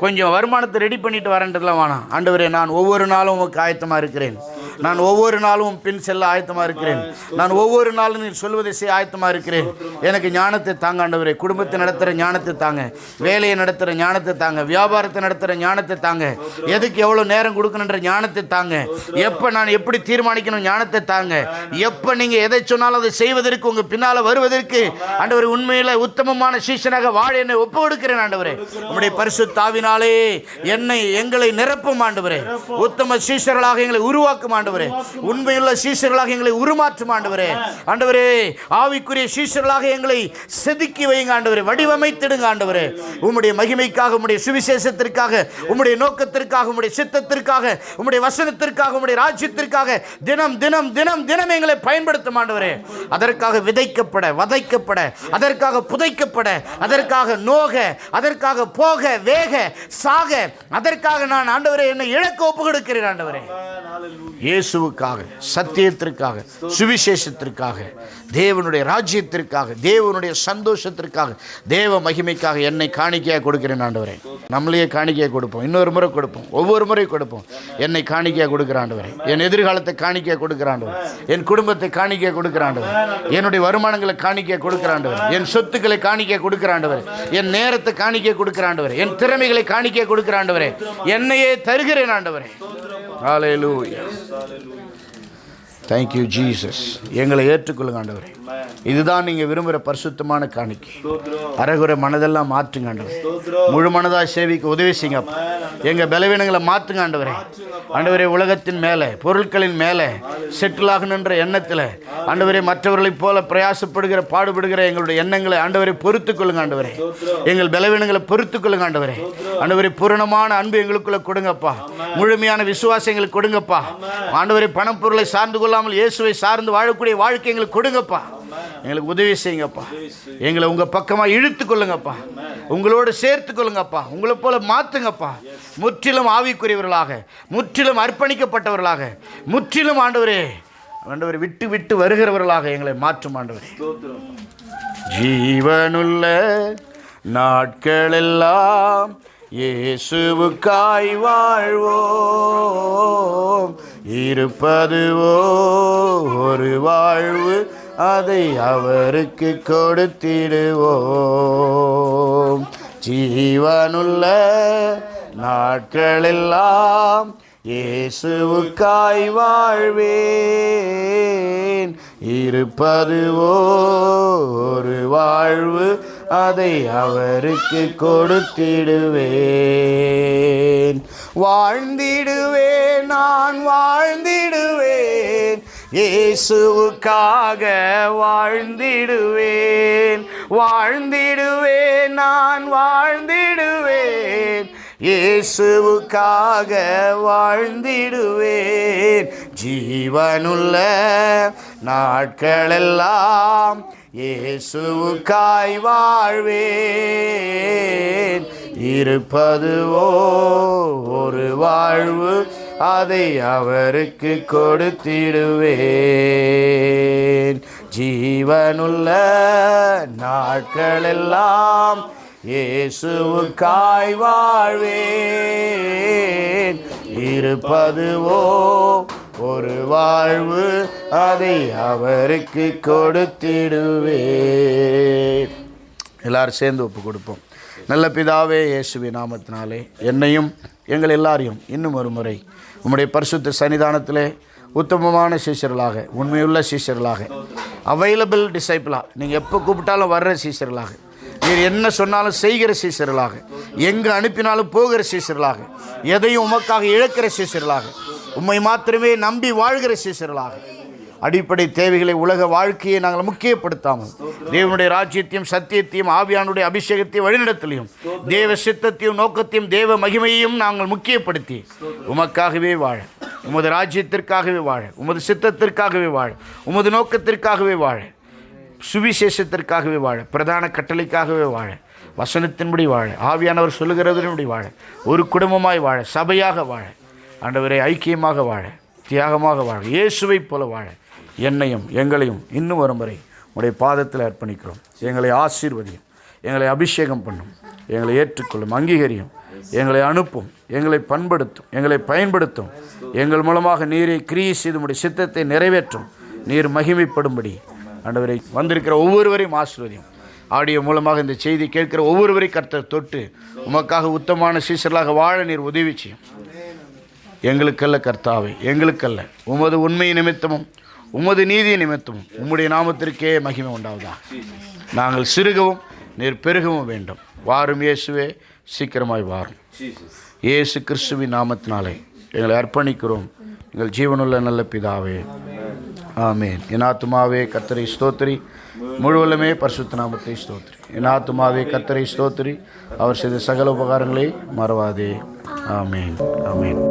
கொஞ்சம் வருமானத்தை ரெடி பண்ணிட்டு வரேன்றதுலாம் வேணாம். ஆண்டவரே, நான் ஒவ்வொரு நாளும் உமக்கு ஆயத்தமாக இருக்கிறேன், நான் ஒவ்வொரு நாளும் பின் செல்ல ஆயத்தமாக இருக்கிறேன், நான் ஒவ்வொரு நாளும் நீர் சொல்வதை செய்ய ஆயத்தமாக இருக்கிறேன். எனக்கு ஞானத்தை தாங்க ஆண்டவரே. குடும்பத்தை நடத்துகிற ஞானத்தை தாங்க, வேலையை நடத்துகிற ஞானத்தை தாங்க, வியாபாரத்தை நடத்துகிற ஞானத்தை தாங்க, எதுக்கு எவ்வளோ நேரம் கொடுக்கணுன்ற ஞானத்தை தாங்க, எப்போ நான் எப்படி தீர்மானிக்கணும் ஞானத்தை தாங்க, எப்போ நீங்கள் எதை சொன்னாலும் அதை செய்வதற்கு உங்கள் பின்னால் வருவதற்கு ஆண்டவரே உண்மையில் உத்தமமான சீசனாக வாழ என்னை ஒப்பு கொடுக்கிறேன் ஆண்டவரே. உம்முடைய பரிசுத்த ஆவினாலே எங்களை நிரப்பும் ஆண்டவரே. உத்தம சீஷர்களாக எங்களை உருவாக்கும் ஆண்டவரே. உண்மையுள்ள சீஷர்களாக எங்களை உருமாற்றும் ஆண்டவரே. ஆண்டவரே, ஆவிக்குரிய சீஷர்களாக எங்களை செதுக்கி வைங்க ஆண்டவரே. வடிவமைத்திடுங்க ஆண்டவரே. உம்முடைய மகிமைக்காக, உம்முடைய சுவிசேஷத்திற்காக, உம்முடைய நோக்கத்திற்காக, உம்முடைய சித்தத்திற்காக, உம்முடைய வசனத்திற்காக, உம்முடைய ராஜ்யத்திற்காக தினம் தினம் தினம் தினம் எங்களை பயன்படுத்தும் ஆண்டவரே. அதற்காக விதைக்கப்பட, வதைக்கப்பட, அதற்காக புதைக்கப்பட, அதற்காக நோக, அதற்காக போக, வேக, சாக, அதற்காக நான் ஆண்டவரே என்னை இழக்க ஒப்பு கொடுக்கிறேன் ஆண்டவரே. இயேசுவுக்காக, சத்தியத்திற்காக, சுவிசேஷத்திற்காக, தேவனுடைய ராஜ்யத்திற்காக, தேவனுடைய சந்தோஷத்திற்காக, தேவ மகிமைக்காக என்னை காணிக்கையாக கொடுக்கிறேன் ஆண்டவரே. நம்மளையே காணிக்கையாக கொடுப்போம், இன்னொரு முறை கொடுப்போம், ஒவ்வொரு முறை கொடுப்போம். என்னை காணிக்கையாக கொடுக்கிற ஆண்டவரே, என் எதிர்காலத்தை காணிக்கையாக கொடுக்கிற ஆண்டவரே, என் குடும்பத்தை காணிக்கையாக கொடுக்கிற ஆண்டவரே, என்னுடைய வருமானங்களை காணிக்கையாக கொடுக்கிற ஆண்டவரே, என் சொத்துக்களை காணிக்கையாக கொடுக்கிற ஆண்டவரே, என் நேரத்தை காணிக்கையாக கொடுக்கிற ஆண்டவரே, என் திறமைகளை காணிக்கையாக கொடுக்கிற ஆண்டவரே, என்னையே தருகிறேன் ஆண்டவரே. ஹல்லேலூயா. Thank you Jesus. எங்களை ஏற்றுக்கொள்ளுங்க ஆண்டவரே. இதுதான் நீங்கள் விரும்புகிற பரிசுத்தமான காணிக்கை. அரைகுறை மனதெல்லாம் மாற்றுங்க ஆண்டவரே. முழு மனதாக சேவிக்க உதவி செய்யுங்க. எங்கள் பலவீனங்களை மாற்றுங்க ஆண்டவரே. ஆண்டவரே, உலகத்தின் மேலே, பொருட்களின் மேலே செட்டில் ஆகணுன்ற எண்ணத்தில் ஆண்டவரே மற்றவர்களைப் போல பிரயாசப்படுகிற, பாடுபடுகிற எங்களுடைய எண்ணங்களை ஆண்டவரை பொறுத்து கொள்ளுங்க ஆண்டவரே. எங்கள் பலவீனங்களை பொறுத்து கொள்ளுங்க ஆண்டவரே. ஆண்டவரே, பூரணமான அன்பு எங்களுக்குள்ள கொடுங்கப்பா. முழுமையான விசுவாசம் எங்களுக்கு கொடுங்கப்பா. ஆண்டவரே, பணம் பொருளை சார்ந்து கொள்ளாமல் இயேசுவை சார்ந்து வாழக்கூடிய வாழ்க்கை எங்களுக்கு கொடுங்கப்பா. எங்களுக்கு உதவி செய்யுங்கப்பா. எங்களை உங்கள் பக்கமாக இழுத்து கொள்ளுங்கப்பா. உங்களோடு சேர்த்து கொள்ளுங்கப்பா. உங்களை போல மாற்றுங்கப்பா. முற்றிலும் ஆவிக்குரியவர்களாக, முற்றிலும் அர்ப்பணிக்கப்பட்டவர்களாக, முற்றிலும் ஆண்டவரே விட்டு விட்டு வருகிறவர்களாக எங்களை மாற்றும் ஆண்டவரே. ஜீவனுள்ள நாட்களெல்லாம் இயேசுவுக்காய் வாழ்வோம். இருப்பதுவோ ஒரு வாழ்வு, அதை அவருக்கு கொடுத்திடுவோம். ஜீவனுள்ள நாட்களெல்லாம் இயேசுவுக்காய் வாழ்வேன். இருப்பதுவோ ஒரு வாழ்வு, அதை அவருக்கு கொடுத்திடுவேன். வாழ்ந்திடுவேன், நான் வாழ்ந்திடுவேன், இயேசுவுக்காக வாழ்ந்திடுவேன். வாழ்ந்திடுவேன், நான் வாழ்ந்திடுவேன், இயேசுவுக்காக வாழ்ந்திடுவேன். ஜீவனுள்ள நாட்களெல்லாம் இயேசுவுக்காய் வாழ்வேன். இருப்பதுவோ ஒரு வாழ்வு, அதை அவருக்கு கொடுத்திடுவேன். ஜீவனுள்ள நாட்களெல்லாம் இயேசுவுக்காய் வாழ்வேன். இருப்பதுவோ ஒரு வாழ்வு, அதை அவருக்கு கொடுத்திடுவேன். எல்லாரும் சேர்ந்து ஒப்பு கொடுப்போம். நல்ல பிதாவே, இயேசுவின் நாமத்தினாலே என்னையும் எங்கள் எல்லாரையும் இன்னும் ஒரு முறை உம்முடைய பரிசுத்த சன்னிதானத்திலே உத்தமமான சீஷர்களாக, உண்மையுள்ள சீஷர்களாக, அவைலபிள் டிசைபிளாக, நீங்கள் எப்போ கூப்பிட்டாலும் வர்ற சீஷர்களாக, நீர் என்ன சொன்னாலும் செய்கிற சீஷர்களாக, எங்கே அனுப்பினாலும் போகிற சீஷர்களாக, எதையும் உமக்காக இழக்கிற சீஷர்களாக, உம்மை மாத்திரமே நம்பி வாழ்கிற சீஷர்களாக, அடிப்படை தேவைகளை, உலக வாழ்க்கையை நாங்கள் முக்கியப்படுத்தாமல் தேவனுடைய ராஜ்யத்தையும் சத்தியத்தையும் ஆவியானுடைய அபிஷேகத்தையும் வழிநடத்தலையும் தேவ சித்தத்தையும் நோக்கத்தையும் தேவ மகிமையையும் நாங்கள் முக்கியப்படுத்தி உமக்காகவே வாழ, உமது ராஜ்யத்திற்காகவே வாழ, உமது சித்தத்திற்காகவே வாழ, உமது நோக்கத்திற்காகவே வாழ, சுவிசேஷத்திற்காகவே வாழ, பிரதான கட்டளைக்காகவே வாழ, வசனத்தின்படி வாழ, ஆவியானவர் சொல்லுகிறதன்படி வாழ, ஒரு குடும்பமாய் வாழ, சபையாக வாழ, ஆண்டவரை ஐக்கியமாக வாழ, தியாகமாக வாழ, இயேசுவை போல வாழ என்னையும் எங்களையும் இன்னும் ஒரு முறை உடைய பாதத்தில் அர்ப்பணிக்கிறோம். எங்களை ஆசீர்வதியும், எங்களை அபிஷேகம் பண்ணும், எங்களை ஏற்றுக்கொள்ளும், அங்கீகரியும், எங்களை அனுப்பும், எங்களை பண்படுத்தும், எங்களை பயன்படுத்தும். எங்கள் மூலமாக நீரை கிரியை செய்து உடைய சித்தத்தை நிறைவேற்றும். நீர் மகிமைப்படும்படி ஆண்டவரை வந்திருக்கிற ஒவ்வொருவரையும் ஆசீர்வதியும். ஆடியோ மூலமாக இந்த செய்தி கேட்கிற ஒவ்வொருவரையும் கர்த்தர் தொட்டு உமக்காக உத்தமமான சீஷர்களாக வாழ நீர் உதவி செய்யும். எங்களுக்கல்ல கர்த்தாவே, எங்களுக்கல்ல, உமது உண்மை நிமித்தமும் உமது நீதி நிமித்தமும் உம்முடைய நாமத்திற்கே மகிமை உண்டாவதா. நாங்கள் சிறுகவும் நீர் பெருகவும் வேண்டும். வாரும் இயேசுவே, சீக்கிரமாய் வாரும். இயேசு கிறிஸ்துவின் நாமத்தினாலே எங்களை அர்ப்பணிக்கிறோம் எங்கள் ஜீவனுள்ள நல்ல பிதாவே, ஆமேன். என் ஆத்துமாவே கர்த்தரை ஸ்தோத்திரி, முழுவலுமே பரிசுத்த நாமத்தை ஸ்தோத்திரி. என் ஆத்துமாவே கர்த்தரை ஸ்தோத்திரி, அவர் செய்த சகல உபகாரங்களை மறவாதே. ஆமேன், ஆமேன்.